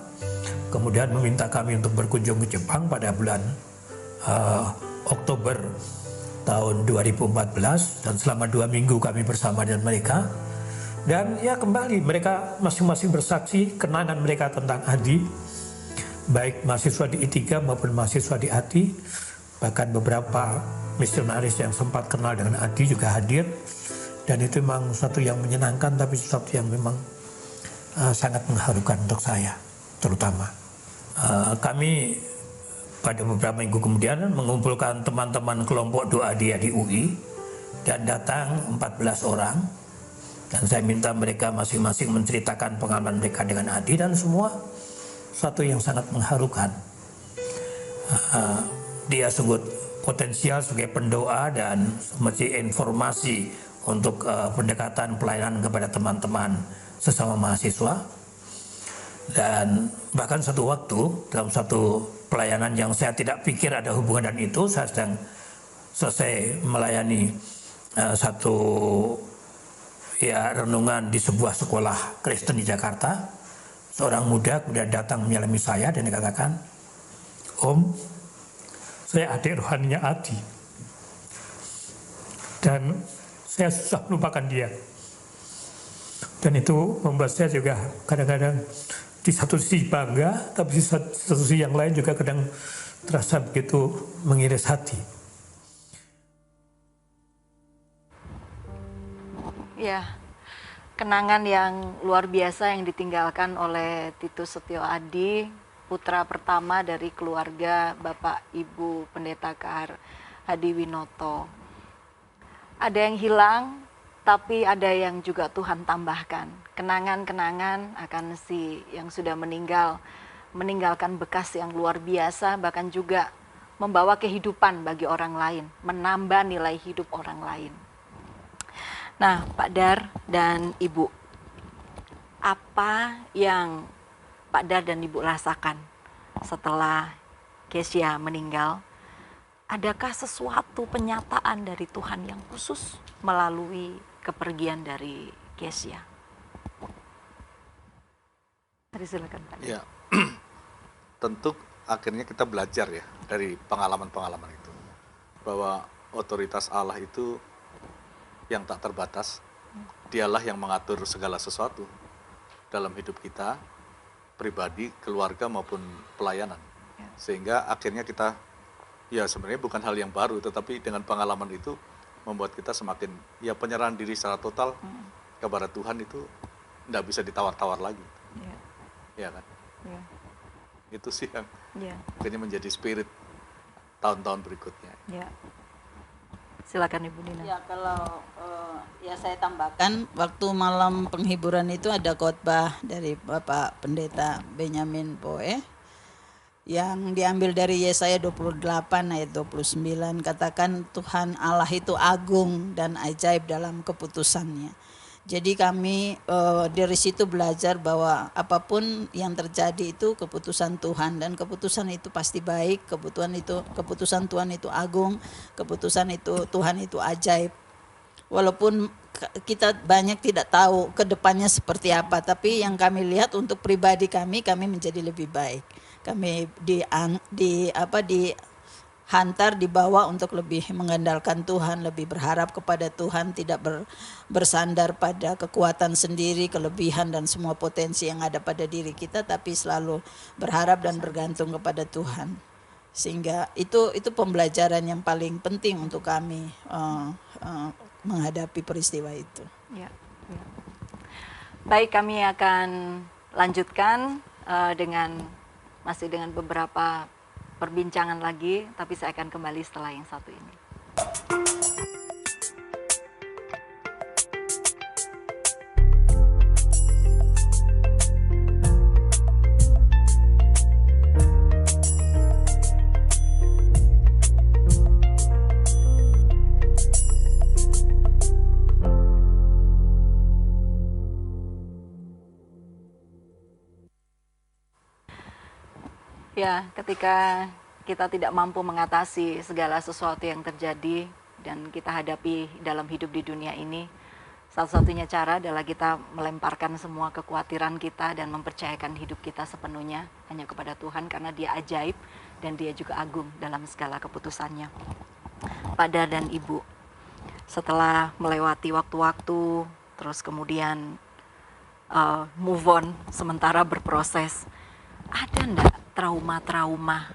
kemudian meminta kami untuk berkunjung ke Jepang pada bulan Oktober tahun 2014, dan selama 2 minggu kami bersama dengan mereka. Dan ya kembali mereka masing-masing bersaksi kenangan mereka tentang Adi, baik mahasiswa di I3 maupun mahasiswa di Adi. Bahkan beberapa misionaris yang sempat kenal dengan Adi juga hadir. Dan itu memang sesuatu yang menyenangkan, tapi sesuatu yang memang sangat mengharukan untuk saya terutama. Kami pada beberapa minggu kemudian mengumpulkan teman-teman kelompok doa dia di UI, dan datang 14 orang Dan saya minta mereka masing-masing menceritakan pengalaman mereka dengan Adi, dan semua satu yang sangat mengharukan. Dia sebut potensial sebagai pendoa dan sebagai informasi untuk pendekatan pelayanan kepada teman-teman sesama mahasiswa. Dan bahkan satu waktu dalam satu pelayanan yang saya tidak pikir ada hubungan dengan itu, saya sedang selesai melayani satu renungan di sebuah sekolah Kristen di Jakarta. Seorang muda kemudian datang menyalami saya dan dikatakan, "Om, saya adik rohaninya Adi, dan saya susah melupakan dia." Dan itu membuat saya juga kadang-kadang di satu sisi bangga, tapi di satu sisi yang lain juga kadang terasa begitu mengiris hati. Ya, kenangan yang luar biasa yang ditinggalkan oleh Titus Setio Adi, putra pertama dari keluarga Bapak Ibu Pendeta Kahar Hadi Winoto. Ada yang hilang, tapi ada yang juga Tuhan tambahkan. Kenangan-kenangan akan si yang sudah meninggal, meninggalkan bekas yang luar biasa, bahkan juga membawa kehidupan bagi orang lain, menambah nilai hidup orang lain. Nah, Pak Dar dan Ibu, apa yang Pak Dar dan Ibu rasakan setelah Kesia meninggal? Adakah sesuatu penyataan dari Tuhan yang khusus melalui kepergian dari Kesia? Mari silakan Pak. Ya, tentu akhirnya kita belajar ya dari pengalaman-pengalaman itu, bahwa otoritas Allah itu yang tak terbatas. Dialah yang mengatur segala sesuatu dalam hidup kita, pribadi, keluarga maupun pelayanan. Sehingga akhirnya kita, ya sebenarnya bukan hal yang baru, tetapi dengan pengalaman itu membuat kita semakin, ya penyerahan diri secara total kepada Tuhan itu tidak bisa ditawar-tawar lagi. Ya kan? Ya. Itu sih yang Ya. akhirnya menjadi spirit tahun-tahun berikutnya. Ya. Silakan Ibu Nina. Ya, kalau ya saya tambahkan, waktu malam penghiburan itu ada khotbah dari Bapak Pendeta Benyamin Poe yang diambil dari Yesaya 28 ayat 29, katakan Tuhan Allah itu agung dan ajaib dalam keputusannya. Jadi kami dari situ belajar bahwa apapun yang terjadi itu keputusan Tuhan, dan keputusan itu pasti baik, keputusan Tuhan itu agung, keputusan itu Tuhan itu ajaib. Walaupun kita banyak tidak tahu ke depannya seperti apa, tapi yang kami lihat untuk pribadi kami menjadi lebih baik. Kami dihantar, dibawa untuk lebih mengandalkan Tuhan, lebih berharap kepada Tuhan, tidak bersandar pada kekuatan sendiri, kelebihan dan semua potensi yang ada pada diri kita, tapi selalu berharap dan bergantung kepada Tuhan. Sehingga itu pembelajaran yang paling penting untuk kami menghadapi peristiwa itu. Ya. Baik, kami akan lanjutkan masih dengan beberapa perbincangan lagi, tapi saya akan kembali setelah yang satu ini. Ya, ketika kita tidak mampu mengatasi segala sesuatu yang terjadi dan kita hadapi dalam hidup di dunia ini, satu-satunya cara adalah kita melemparkan semua kekhawatiran kita dan mempercayakan hidup kita sepenuhnya hanya kepada Tuhan, karena Dia ajaib dan Dia juga agung dalam segala keputusannya. Pak Dar dan Ibu, setelah melewati waktu-waktu, terus kemudian move on, sementara berproses, ada enggak trauma-trauma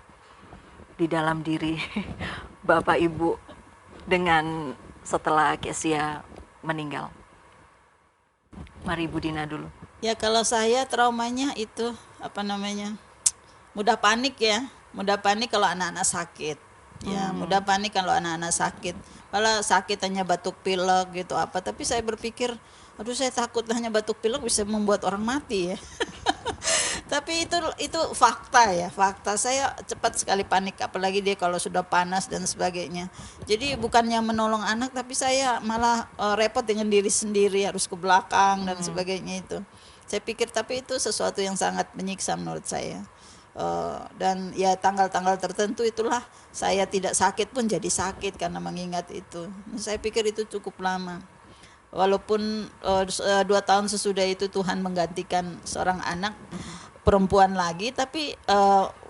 di dalam diri Bapak Ibu dengan setelah Kesia meninggal? Mari Ibu Dina dulu. Ya, kalau saya traumanya itu mudah panik ya, mudah panik kalau anak-anak sakit. Ya, mudah panik kalau anak-anak sakit. Kalau sakit hanya batuk pilek gitu apa, tapi saya berpikir Aduh, saya takut hanya batuk pilek bisa membuat orang mati ya. Tapi itu fakta ya, fakta. Saya cepat sekali panik, apalagi dia kalau sudah panas dan sebagainya. Jadi bukannya menolong anak, tapi saya malah repot dengan diri sendiri, harus ke belakang dan sebagainya itu. Saya pikir, tapi itu sesuatu yang sangat menyiksa menurut saya. Dan ya tanggal-tanggal tertentu itulah saya tidak sakit pun jadi sakit karena mengingat itu. Saya pikir itu cukup lama. Walaupun 2 tahun sesudah itu Tuhan menggantikan seorang anak perempuan lagi, tapi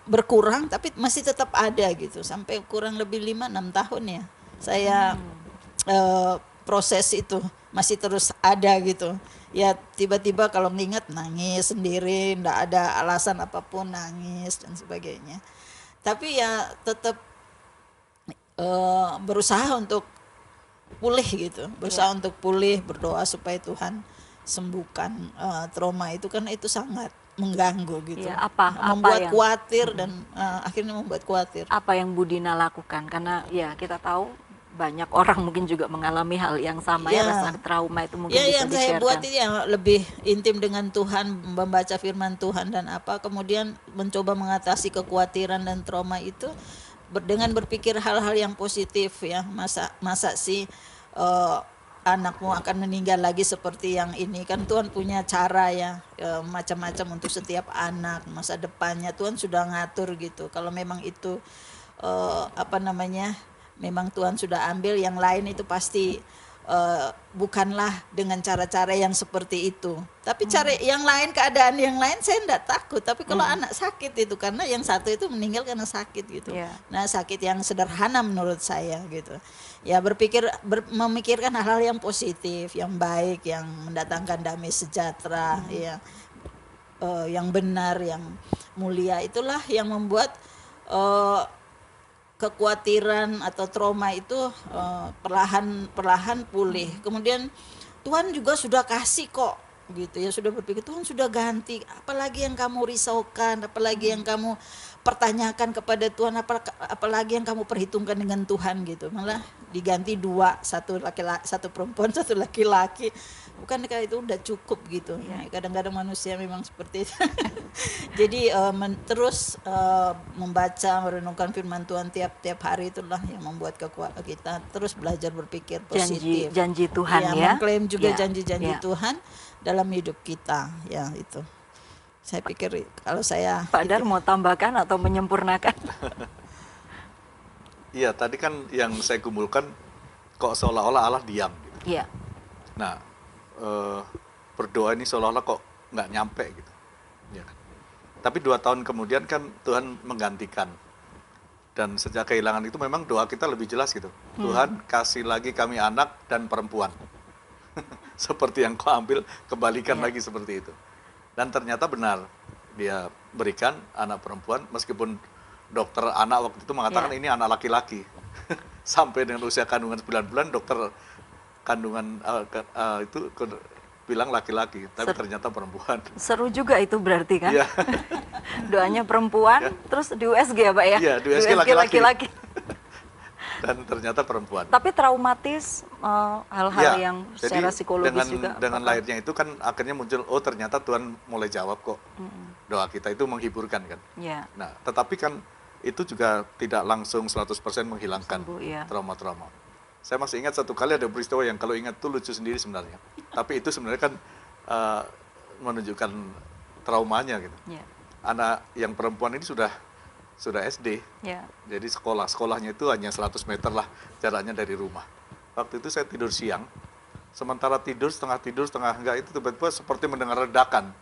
berkurang, tapi masih tetap ada gitu, sampai kurang lebih 5-6 tahun ya saya proses itu masih terus ada gitu ya. Tiba-tiba kalau mengingat nangis sendiri, ndak ada alasan apapun, nangis dan sebagainya, tapi ya tetap berusaha untuk pulih gitu, berusaha untuk pulih, berdoa supaya Tuhan sembuhkan trauma itu, karena itu sangat mengganggu gitu. Ya, apa membuat yang khawatir dan akhirnya membuat khawatir. apa yang Bu Dina lakukan? Karena ya kita tahu banyak orang mungkin juga mengalami hal yang sama ya, Ya. rasa trauma itu mungkin Ya, bisa yang saya di-share-kan. buat itu yang lebih intim dengan Tuhan, membaca firman Tuhan dan apa, kemudian mencoba mengatasi kekhawatiran dan trauma itu dengan berpikir hal-hal yang positif ya. Masa sih anakmu akan meninggal lagi seperti yang ini, kan Tuhan punya cara ya, macam-macam untuk setiap anak, masa depannya Tuhan sudah ngatur gitu. Kalau memang itu memang Tuhan sudah ambil, yang lain itu pasti bukanlah dengan cara-cara yang seperti itu. Tapi cara yang lain, keadaan yang lain saya enggak takut. Tapi kalau anak sakit itu, karena yang satu itu meninggal karena sakit gitu. Iya. Nah, sakit yang sederhana menurut saya gitu. Ya memikirkan hal-hal yang positif, yang baik, yang mendatangkan damai sejahtera, ya, yang benar, yang mulia. Itulah yang membuat kekhawatiran atau trauma itu perlahan pulih. Kemudian Tuhan juga sudah kasih kok gitu ya, sudah berpikir Tuhan sudah ganti, apalagi yang kamu risaukan, apalagi yang kamu pertanyakan kepada Tuhan, apalagi yang kamu perhitungkan dengan Tuhan gitu. Malah diganti 2, satu laki-laki, satu perempuan, satu laki-laki. Bukankah itu udah cukup gitu ya. Kadang-kadang manusia memang seperti itu. Jadi terus membaca, merenungkan firman Tuhan tiap hari, itulah yang membuat kita terus belajar berpikir positif. Janji Tuhan ya. Mengklaim juga Ya, janji-janji ya. Tuhan dalam hidup kita ya itu. Saya pikir kalau saya Pak Dar mau tambahkan atau menyempurnakan? Iya, tadi kan yang saya kumpulkan kok seolah-olah Allah diam gitu. Iya. Nah, berdoa ini seolah-olah kok nggak nyampe gitu. Ya kan? Tapi 2 tahun kemudian kan Tuhan menggantikan. Dan sejak kehilangan itu memang doa kita lebih jelas gitu. Tuhan kasih lagi kami anak dan perempuan. Seperti yang kau ambil, kembalikan lagi seperti itu. Dan ternyata benar, dia berikan anak perempuan, meskipun dokter anak waktu itu mengatakan ini anak laki-laki. Sampai dengan usia kandungan 9 bulan, dokter kandungan itu bilang laki-laki, tapi ternyata perempuan. Seru juga itu berarti kan? Iya. Doanya perempuan, terus di USG ya Pak ya? Iya, di USG laki-laki. Dan ternyata perempuan. Tapi traumatis hal-hal Ya, yang jadi secara psikologis juga. dengan apakah- lahirnya itu kan akhirnya muncul, oh ternyata Tuhan mulai jawab kok. Doa kita itu menghiburkan kan. Ya, Nah, tetapi kan itu juga tidak langsung 100% menghilangkan Sembuh, ya. trauma-trauma. Saya masih ingat satu kali ada peristiwa yang kalau ingat tuh lucu sendiri sebenarnya. Tapi itu sebenarnya kan menunjukkan traumanya gitu. ya, Anak yang perempuan ini sudah SD. ya. Jadi sekolahnya itu hanya 100 meter lah jaraknya dari rumah. Waktu itu saya tidur siang, sementara tidur setengah enggak, itu tiba-tiba seperti mendengar ledakan.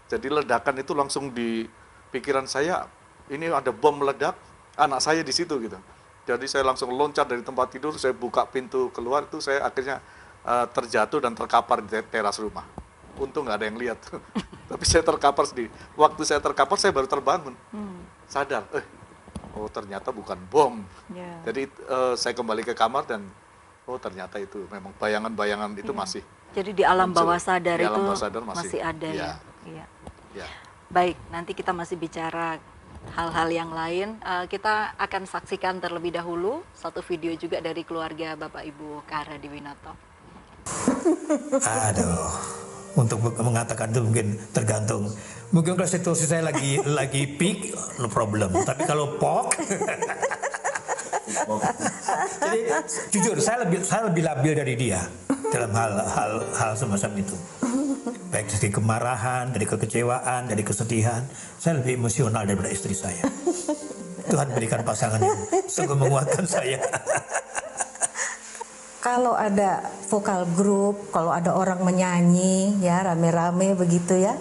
Jadi ledakan itu langsung di pikiran saya, ini ada bom meledak, anak saya di situ gitu. Jadi saya langsung loncat dari tempat tidur, saya buka pintu keluar, itu saya akhirnya terjatuh dan terkapar di teras rumah. Untung nggak ada yang lihat. Tapi saya terkapar sendiri. Waktu saya terkapar, saya baru terbangun. Sadar, oh ternyata bukan bom. Ya. Jadi saya kembali ke kamar dan oh ternyata itu memang bayangan-bayangan itu masih. Jadi di alam muncul. bawah sadar Di itu alam bawah sadar masih ada ya. Iya, Iya. ya. Baik, nanti kita masih bicara hal-hal yang lain. Kita akan saksikan terlebih dahulu satu video juga dari keluarga Bapak Ibu Kara Dwinata. Aduh, untuk mengatakan itu mungkin tergantung. Mungkin kalau situasi saya lagi peak, no problem. Tapi kalau pok, jadi jujur saya lebih labil dari dia dalam hal semacam itu. Baik dari kemarahan, dari kekecewaan, dari kesedihan, saya lebih emosional daripada istri saya. Tuhan berikan pasangan yang sungguh menguatkan saya. Kalau ada vokal grup, kalau ada orang menyanyi, ya rame-rame begitu ya,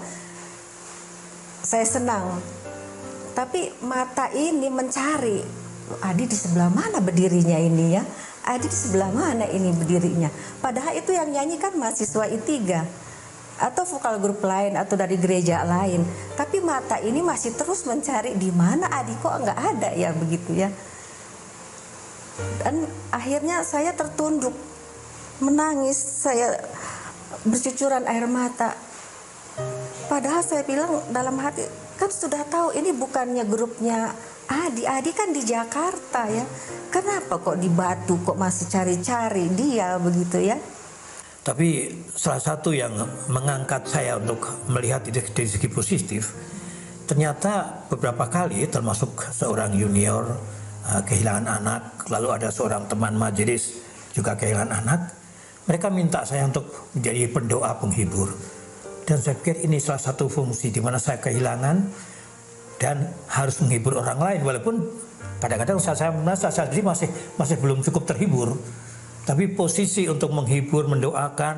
saya senang. Tapi mata ini mencari, Adi di sebelah mana berdirinya ini ya? Adi di sebelah mana ini berdirinya? Padahal itu yang nyanyi kan mahasiswa I3 atau vokal grup lain atau dari gereja lain. Tapi mata ini masih terus mencari di mana Adi, kok nggak ada ya begitu ya. Dan akhirnya saya tertunduk, menangis, saya bercucuran air mata. Padahal saya bilang dalam hati, kan sudah tahu ini bukannya grupnya Adi. Adi kan di Jakarta ya. Kenapa kok di Batu kok masih cari-cari dia begitu ya? Tapi salah satu yang mengangkat saya untuk melihat dari segi positif, ternyata beberapa kali termasuk seorang junior kehilangan anak, lalu ada seorang teman majelis juga kehilangan anak. Mereka minta saya untuk menjadi pendoa penghibur. Dan saya pikir ini salah satu fungsi di mana saya kehilangan dan harus menghibur orang lain. Walaupun kadang-kadang saya merasa saya sendiri masih belum cukup terhibur. Tapi posisi untuk menghibur, mendoakan,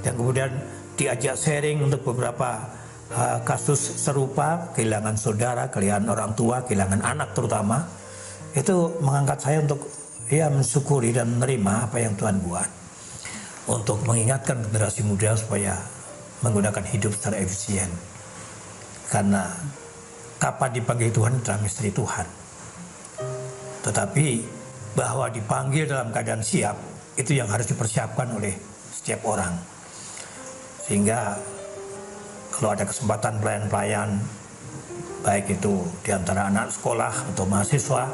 dan kemudian diajak sharing untuk beberapa kasus serupa, kehilangan saudara, kehilangan orang tua, kehilangan anak terutama, itu mengangkat saya untuk ya mensyukuri dan menerima apa yang Tuhan buat, untuk mengingatkan generasi muda supaya menggunakan hidup secara efisien, karena kapan dipanggil Tuhan adalah misteri Tuhan, tetapi bahwa dipanggil dalam keadaan siap itu yang harus dipersiapkan oleh setiap orang. Sehingga kalau ada kesempatan pelayan-pelayan, baik itu di antara anak sekolah atau mahasiswa,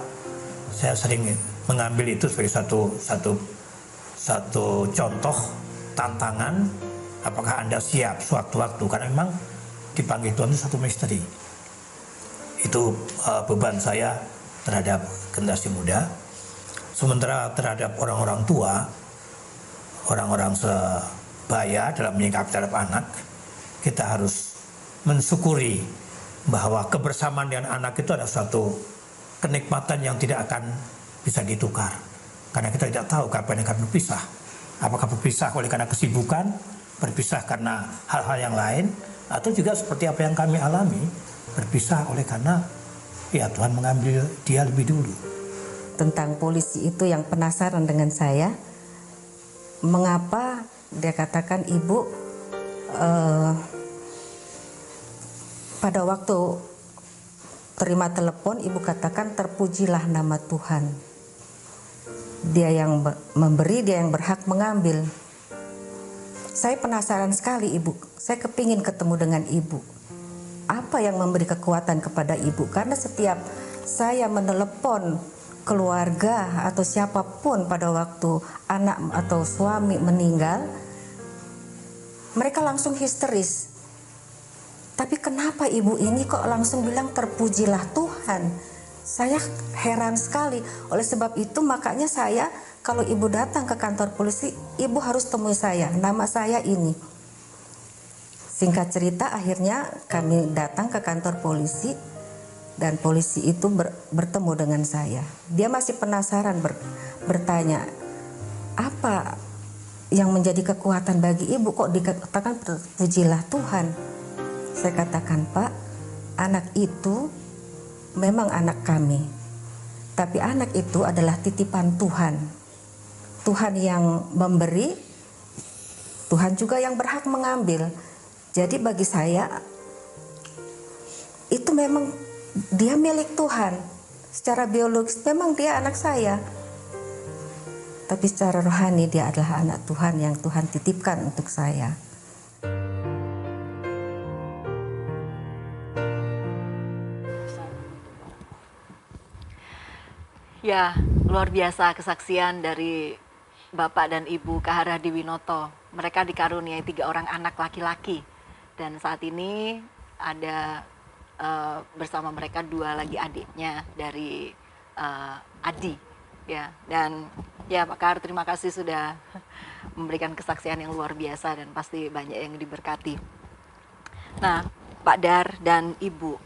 saya sering mengambil itu sebagai satu contoh tantangan. Apakah Anda siap sewaktu-waktu? Karena memang dipanggil Tuhan itu satu misteri. Itu beban saya terhadap generasi muda. Sementara terhadap orang-orang tua, orang-orang sebaya dalam menyikapi terhadap anak, kita harus mensyukuri bahwa kebersamaan dengan anak itu adalah suatu kenikmatan yang tidak akan bisa ditukar. Karena kita tidak tahu kapan akan berpisah. Apakah berpisah oleh karena kesibukan, berpisah karena hal-hal yang lain, atau juga seperti apa yang kami alami, berpisah oleh karena ya Tuhan mengambil dia lebih dulu. Tentang polisi itu yang penasaran dengan saya, mengapa dia katakan ibu pada waktu terima telepon ibu katakan terpujilah nama Tuhan, dia yang memberi, dia yang berhak mengambil. Saya penasaran sekali ibu, saya kepingin ketemu dengan ibu. Apa yang memberi kekuatan kepada ibu? Karena setiap saya menelepon keluarga atau siapapun pada waktu anak atau suami meninggal, mereka langsung histeris. Tapi kenapa ibu ini kok langsung bilang terpujilah Tuhan? Saya heran sekali. Oleh sebab itu makanya saya kalau ibu datang ke kantor polisi, ibu harus temui saya, nama saya ini. Singkat cerita akhirnya kami datang ke kantor polisi. Dan polisi itu bertemu dengan saya. Dia masih penasaran bertanya, apa yang menjadi kekuatan bagi ibu kok dikatakan terpujilah Tuhan? Saya katakan, Pak, anak itu memang anak kami. Tapi anak itu adalah titipan Tuhan. Tuhan yang memberi, Tuhan juga yang berhak mengambil. Jadi bagi saya, itu memang dia milik Tuhan. Secara biologis memang dia anak saya. Tapi secara rohani dia adalah anak Tuhan yang Tuhan titipkan untuk saya. Ya, luar biasa kesaksian dari Bapak dan Ibu Kahara Diwinoto. mereka dikaruniai 3 orang anak laki-laki dan saat ini ada bersama mereka 2 lagi adiknya dari Adi ya. Dan ya Pak Kahar, terima kasih sudah memberikan kesaksian yang luar biasa dan pasti banyak yang diberkati. Nah, Pak Dar dan Ibu,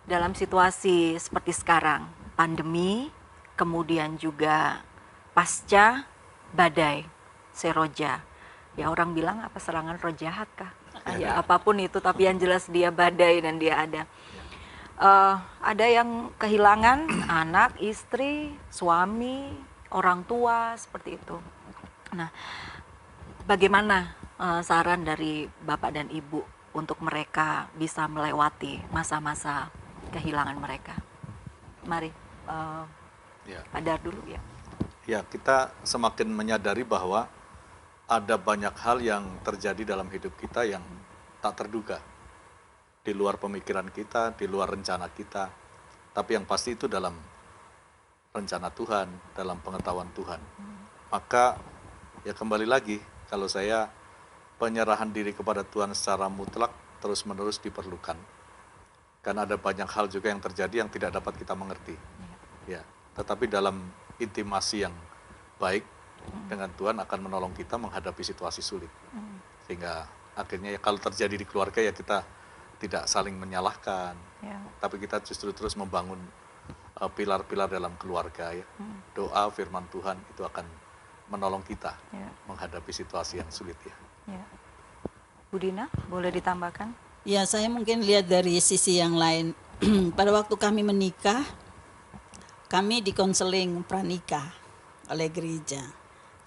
dalam situasi seperti sekarang, pandemi, kemudian juga pasca badai Seroja, ya orang bilang apa, serangan roh jahat kah? Ya apapun itu, tapi yang jelas dia badai dan dia ada. Ada yang kehilangan anak, istri, suami, orang tua, seperti itu. Nah, bagaimana saran dari Bapak dan Ibu untuk mereka bisa melewati masa-masa kehilangan mereka? Mari, Ya. Pak Dar dulu ya. Ya, kita semakin menyadari bahwa ada banyak hal yang terjadi dalam hidup kita yang tak terduga. Di luar pemikiran kita, di luar rencana kita. Tapi yang pasti itu dalam rencana Tuhan, dalam pengetahuan Tuhan. Maka ya kembali lagi, kalau saya penyerahan diri kepada Tuhan secara mutlak terus-menerus diperlukan. Karena ada banyak hal juga yang terjadi yang tidak dapat kita mengerti. Ya, tetapi dalam intimasi yang baik dengan Tuhan akan menolong kita menghadapi situasi sulit. Sehingga akhirnya ya kalau terjadi di keluarga ya kita tidak saling menyalahkan, tapi kita justru terus membangun pilar-pilar dalam keluarga ya. Doa, firman Tuhan itu akan menolong kita menghadapi situasi yang sulit ya. Bu Dina, boleh ditambahkan? Ya, saya mungkin lihat dari sisi yang lain. Pada waktu kami menikah, kami dikonseling pranikah oleh gereja.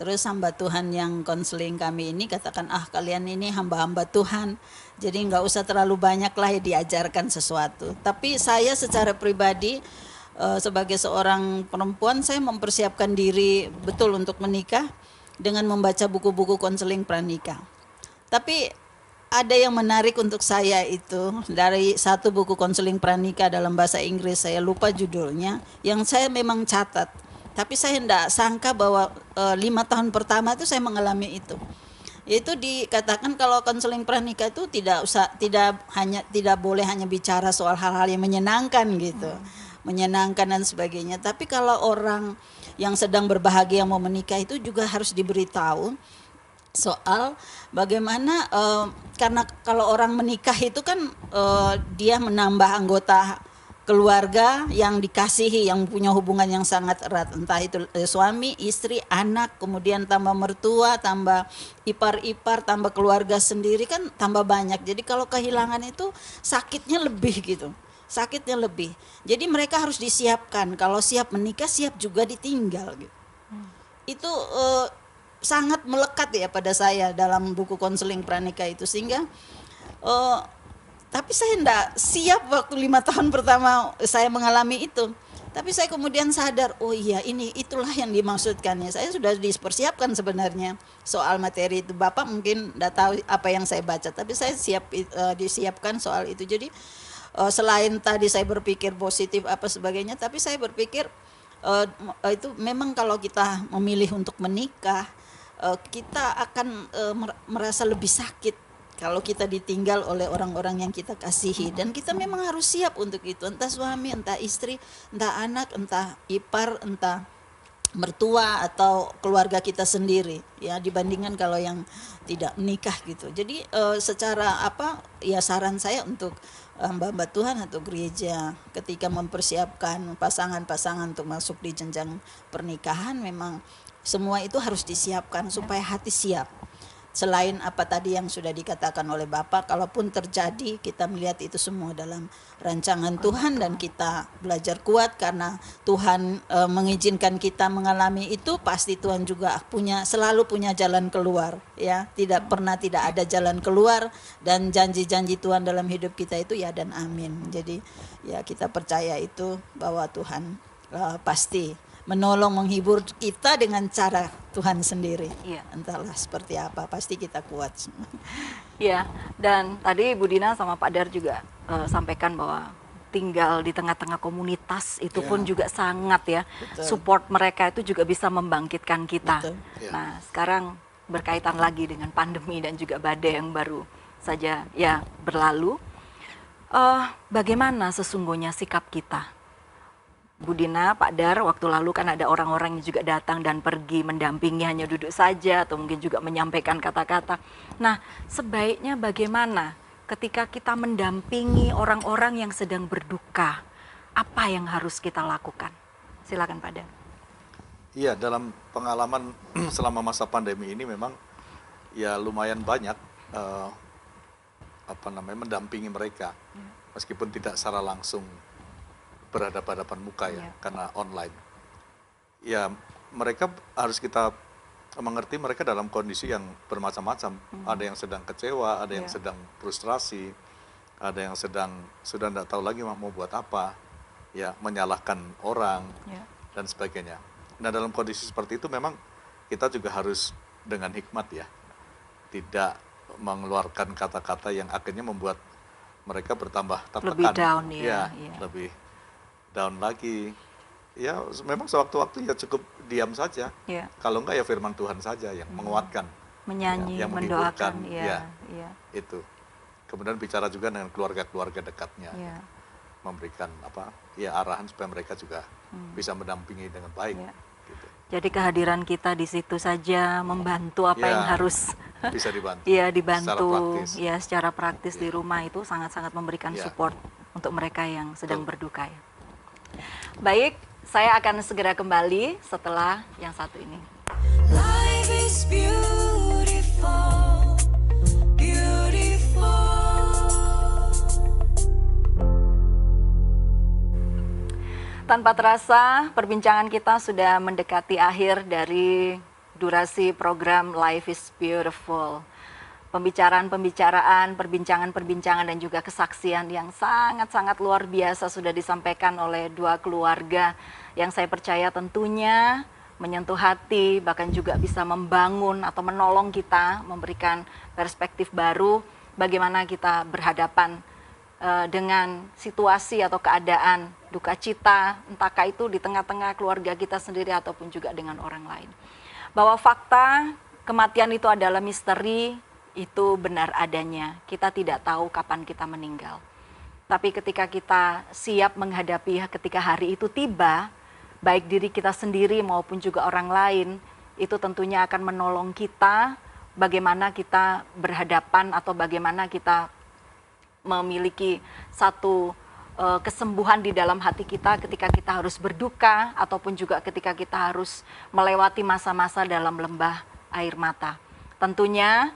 Terus hamba Tuhan yang konseling kami ini katakan, kalian ini hamba-hamba Tuhan, jadi nggak usah terlalu banyak lah diajarkan sesuatu. Tapi saya secara pribadi sebagai seorang perempuan, saya mempersiapkan diri betul untuk menikah dengan membaca buku-buku konseling pranikah. Tapi ada yang menarik untuk saya itu dari satu buku konseling pranikah dalam bahasa Inggris, saya lupa judulnya, yang saya memang catat. Tapi saya tidak sangka bahwa 5 tahun pertama itu saya mengalami itu. Itu dikatakan kalau konseling pranikah itu tidak boleh hanya bicara soal hal-hal yang menyenangkan gitu, menyenangkan dan sebagainya. Tapi kalau orang yang sedang berbahagia mau menikah itu juga harus diberitahu soal bagaimana karena kalau orang menikah itu kan dia menambah anggota keluarga yang dikasihi, yang punya hubungan yang sangat erat, entah itu suami, istri, anak, kemudian tambah mertua, tambah ipar-ipar, tambah keluarga sendiri, kan tambah banyak. Jadi kalau kehilangan itu sakitnya lebih gitu, sakitnya lebih. Jadi mereka harus disiapkan, kalau siap menikah siap juga ditinggal gitu. Itu sangat melekat ya pada saya dalam buku konseling pranikah itu, sehingga tapi saya enggak siap waktu 5 tahun pertama saya mengalami itu. Tapi saya kemudian sadar, oh iya itulah yang dimaksudkannya. Saya sudah dipersiapkan sebenarnya soal materi itu. Bapak mungkin enggak tahu apa yang saya baca, tapi saya disiapkan soal itu. Jadi selain tadi saya berpikir positif apa sebagainya, tapi saya berpikir itu memang kalau kita memilih untuk menikah, kita akan merasa lebih sakit kalau kita ditinggal oleh orang-orang yang kita kasihi, dan kita memang harus siap untuk itu, entah suami, entah istri, entah anak, entah ipar, entah mertua atau keluarga kita sendiri ya, dibandingkan kalau yang tidak menikah gitu. Jadi secara saran saya untuk hamba-hamba Tuhan atau gereja ketika mempersiapkan pasangan-pasangan untuk masuk di jenjang pernikahan, memang semua itu harus disiapkan supaya hati siap. Selain apa tadi yang sudah dikatakan oleh Bapak, kalaupun terjadi kita melihat itu semua dalam rancangan Tuhan, dan kita belajar kuat karena Tuhan mengizinkan kita mengalami itu. Pasti Tuhan juga selalu punya jalan keluar ya, tidak pernah tidak ada jalan keluar, dan janji-janji Tuhan dalam hidup kita itu ya dan amin. Jadi ya kita percaya itu bahwa Tuhan pasti menolong, menghibur kita dengan cara Tuhan sendiri. Iya. Entahlah seperti apa, pasti kita kuat. Iya, dan tadi Bu Dina sama Pak Dar juga sampaikan bahwa tinggal di tengah-tengah komunitas itu pun juga sangat ya, Betul. support mereka itu juga bisa membangkitkan kita. Betul. Ya. Nah, sekarang berkaitan lagi dengan pandemi dan juga badai yang baru saja ya berlalu. Bagaimana sesungguhnya sikap kita? Bu Dina, Pak Dar, waktu lalu kan ada orang-orang yang juga datang dan pergi mendampingi hanya duduk saja atau mungkin juga menyampaikan kata-kata. Nah, sebaiknya bagaimana ketika kita mendampingi orang-orang yang sedang berduka? Apa yang harus kita lakukan? Silakan Pak Dar. Iya, dalam pengalaman selama masa pandemi ini memang ya lumayan banyak mendampingi mereka, meskipun tidak secara langsung berhadapan-hadapan muka ya, karena online. Ya, mereka harus kita mengerti mereka dalam kondisi yang bermacam-macam. Ada yang sedang kecewa, ada yang sedang frustrasi, ada yang sedang sudah tidak tahu lagi mau buat apa, ya menyalahkan orang dan sebagainya. Nah, dalam kondisi seperti itu memang kita juga harus dengan hikmat ya, tidak mengeluarkan kata-kata yang akhirnya membuat mereka bertambah tertekan. Lebih down Lebih down lagi. Ya, memang sewaktu-waktu ya cukup diam saja. Kalau enggak ya firman Tuhan saja yang menguatkan. Menyanyi, yang mendoakan. menghibur. Itu. Kemudian bicara juga dengan keluarga-keluarga dekatnya. Memberikan arahan supaya mereka juga bisa mendampingi dengan baik. Gitu. Jadi kehadiran kita di situ saja membantu apa yang harus bisa dibantu. dibantu secara praktis di rumah itu sangat-sangat memberikan support untuk mereka yang sedang berduka ya. Baik, saya akan segera kembali setelah yang satu ini. Life is beautiful, beautiful. Tanpa terasa, perbincangan kita sudah mendekati akhir dari durasi program Life is Beautiful. Pembicaraan-pembicaraan, perbincangan-perbincangan dan juga kesaksian yang sangat-sangat luar biasa sudah disampaikan oleh dua keluarga yang saya percaya tentunya menyentuh hati, bahkan juga bisa membangun atau menolong kita, memberikan perspektif baru bagaimana kita berhadapan dengan situasi atau keadaan duka cita, entahkah itu di tengah-tengah keluarga kita sendiri ataupun juga dengan orang lain. Bahwa fakta kematian itu adalah misteri, itu benar adanya. Kita tidak tahu kapan kita meninggal. Tapi ketika kita siap menghadapi ketika hari itu tiba, baik diri kita sendiri maupun juga orang lain, itu tentunya akan menolong kita bagaimana kita berhadapan atau bagaimana kita memiliki satu kesembuhan di dalam hati kita ketika kita harus berduka ataupun juga ketika kita harus melewati masa-masa dalam lembah air mata. Tentunya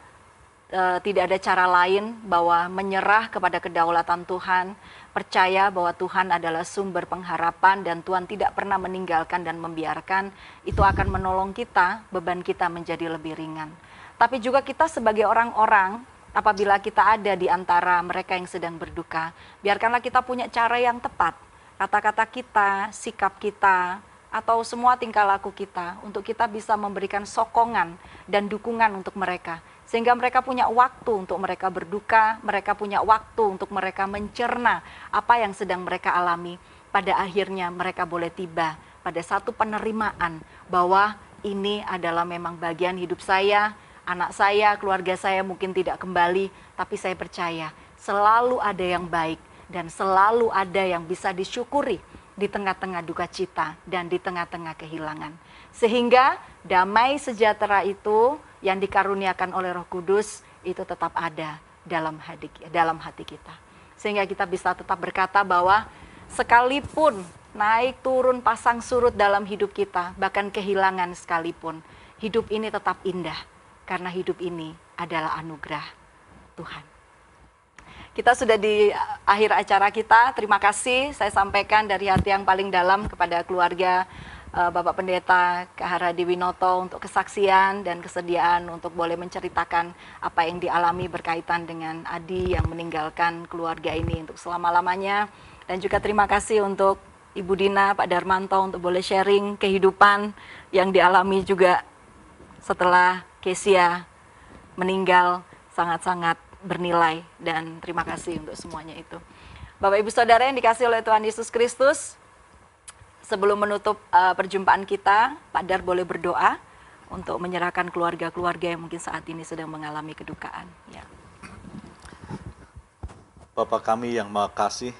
tidak ada cara lain bahwa menyerah kepada kedaulatan Tuhan, percaya bahwa Tuhan adalah sumber pengharapan dan Tuhan tidak pernah meninggalkan dan membiarkan, itu akan menolong kita, beban kita menjadi lebih ringan. Tapi juga kita sebagai orang-orang, apabila kita ada di antara mereka yang sedang berduka, biarkanlah kita punya cara yang tepat. Kata-kata kita, sikap kita, atau semua tingkah laku kita untuk kita bisa memberikan sokongan dan dukungan untuk mereka. Sehingga mereka punya waktu untuk mereka berduka, mereka punya waktu untuk mereka mencerna apa yang sedang mereka alami. Pada akhirnya mereka boleh tiba pada satu penerimaan bahwa ini adalah memang bagian hidup saya, anak saya, keluarga saya mungkin tidak kembali, tapi saya percaya selalu ada yang baik dan selalu ada yang bisa disyukuri di tengah-tengah duka cita dan di tengah-tengah kehilangan. Sehingga damai sejahtera itu yang dikaruniakan oleh Roh Kudus itu tetap ada dalam hati kita. Sehingga kita bisa tetap berkata bahwa sekalipun naik turun pasang surut dalam hidup kita, bahkan kehilangan sekalipun, hidup ini tetap indah. Karena hidup ini adalah anugerah Tuhan. Kita sudah di akhir acara kita. Terima kasih saya sampaikan dari hati yang paling dalam kepada keluarga Bapak Pendeta Kak Hadiwinoto untuk kesaksian dan kesediaan untuk boleh menceritakan apa yang dialami berkaitan dengan Adi yang meninggalkan keluarga ini untuk selama-lamanya. Dan juga terima kasih untuk Ibu Dina, Pak Darmanto untuk boleh sharing kehidupan yang dialami juga setelah Kesia meninggal, sangat-sangat bernilai dan terima kasih untuk semuanya itu. Bapak Ibu Saudara yang dikasihi oleh Tuhan Yesus Kristus, sebelum menutup perjumpaan kita, Pak Dar boleh berdoa untuk menyerahkan keluarga-keluarga yang mungkin saat ini sedang mengalami kedukaan. Ya. Bapa kami yang Maha Kasih,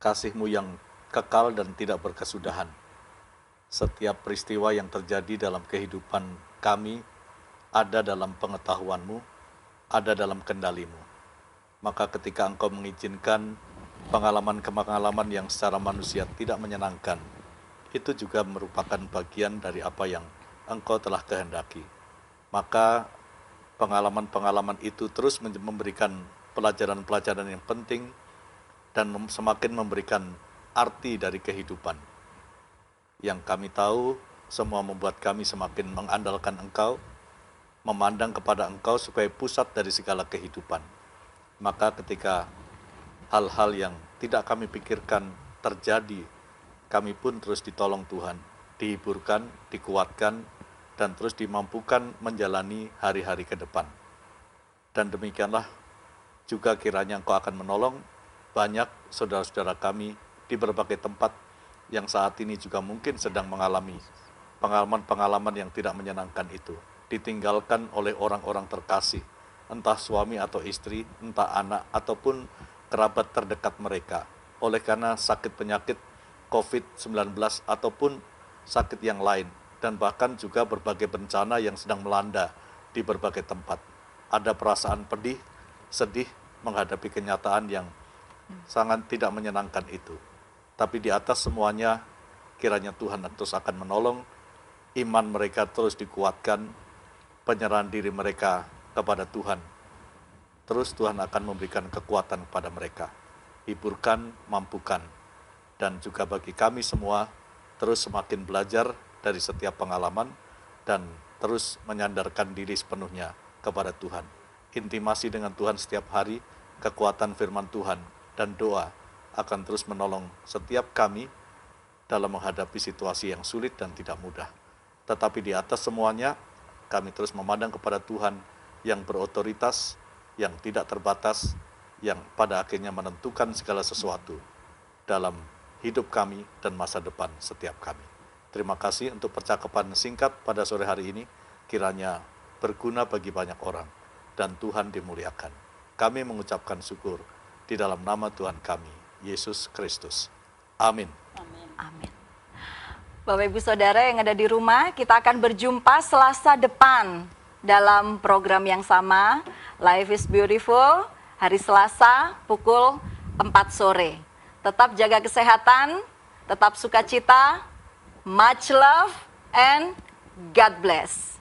kasih-Mu yang kekal dan tidak berkesudahan. Setiap peristiwa yang terjadi dalam kehidupan kami ada dalam pengetahuan-Mu, ada dalam kendali-Mu. Maka ketika Engkau mengizinkan pengalaman-pengalaman yang secara manusia tidak menyenangkan, itu juga merupakan bagian dari apa yang Engkau telah kehendaki. Maka pengalaman-pengalaman itu terus memberikan pelajaran-pelajaran yang penting dan semakin memberikan arti dari kehidupan. Yang kami tahu semua membuat kami semakin mengandalkan Engkau, memandang kepada Engkau sebagai pusat dari segala kehidupan. Maka ketika hal-hal yang tidak kami pikirkan terjadi, kami pun terus ditolong Tuhan, dihiburkan, dikuatkan, dan terus dimampukan menjalani hari-hari ke depan. Dan demikianlah juga kiranya Engkau akan menolong banyak saudara-saudara kami di berbagai tempat yang saat ini juga mungkin sedang mengalami pengalaman-pengalaman yang tidak menyenangkan itu. Ditinggalkan oleh orang-orang terkasih, entah suami atau istri, entah anak, ataupun kerabat terdekat mereka. Oleh karena sakit penyakit COVID-19 ataupun sakit yang lain. Dan bahkan juga berbagai bencana yang sedang melanda di berbagai tempat. Ada perasaan pedih, sedih menghadapi kenyataan yang sangat tidak menyenangkan itu. Tapi di atas semuanya, kiranya Tuhan terus akan menolong, iman mereka terus dikuatkan, penyerahan diri mereka kepada Tuhan. Terus Tuhan akan memberikan kekuatan kepada mereka, hiburkan, mampukan, dan juga bagi kami semua terus semakin belajar dari setiap pengalaman dan terus menyandarkan diri sepenuhnya kepada Tuhan. Intimasi dengan Tuhan setiap hari, kekuatan firman Tuhan dan doa akan terus menolong setiap kami dalam menghadapi situasi yang sulit dan tidak mudah. Tetapi di atas semuanya, kami terus memandang kepada Tuhan yang berotoritas, yang tidak terbatas, yang pada akhirnya menentukan segala sesuatu dalam hidup kami dan masa depan setiap kami. Terima kasih untuk percakapan singkat pada sore hari ini, kiranya berguna bagi banyak orang, dan Tuhan dimuliakan. Kami mengucapkan syukur di dalam nama Tuhan kami, Yesus Kristus. Amin. Amin. Bapak Ibu Saudara yang ada di rumah, kita akan berjumpa Selasa depan dalam program yang sama, Life is Beautiful, hari Selasa pukul 4 sore. Tetap jaga kesehatan, tetap sukacita, much love, and God bless.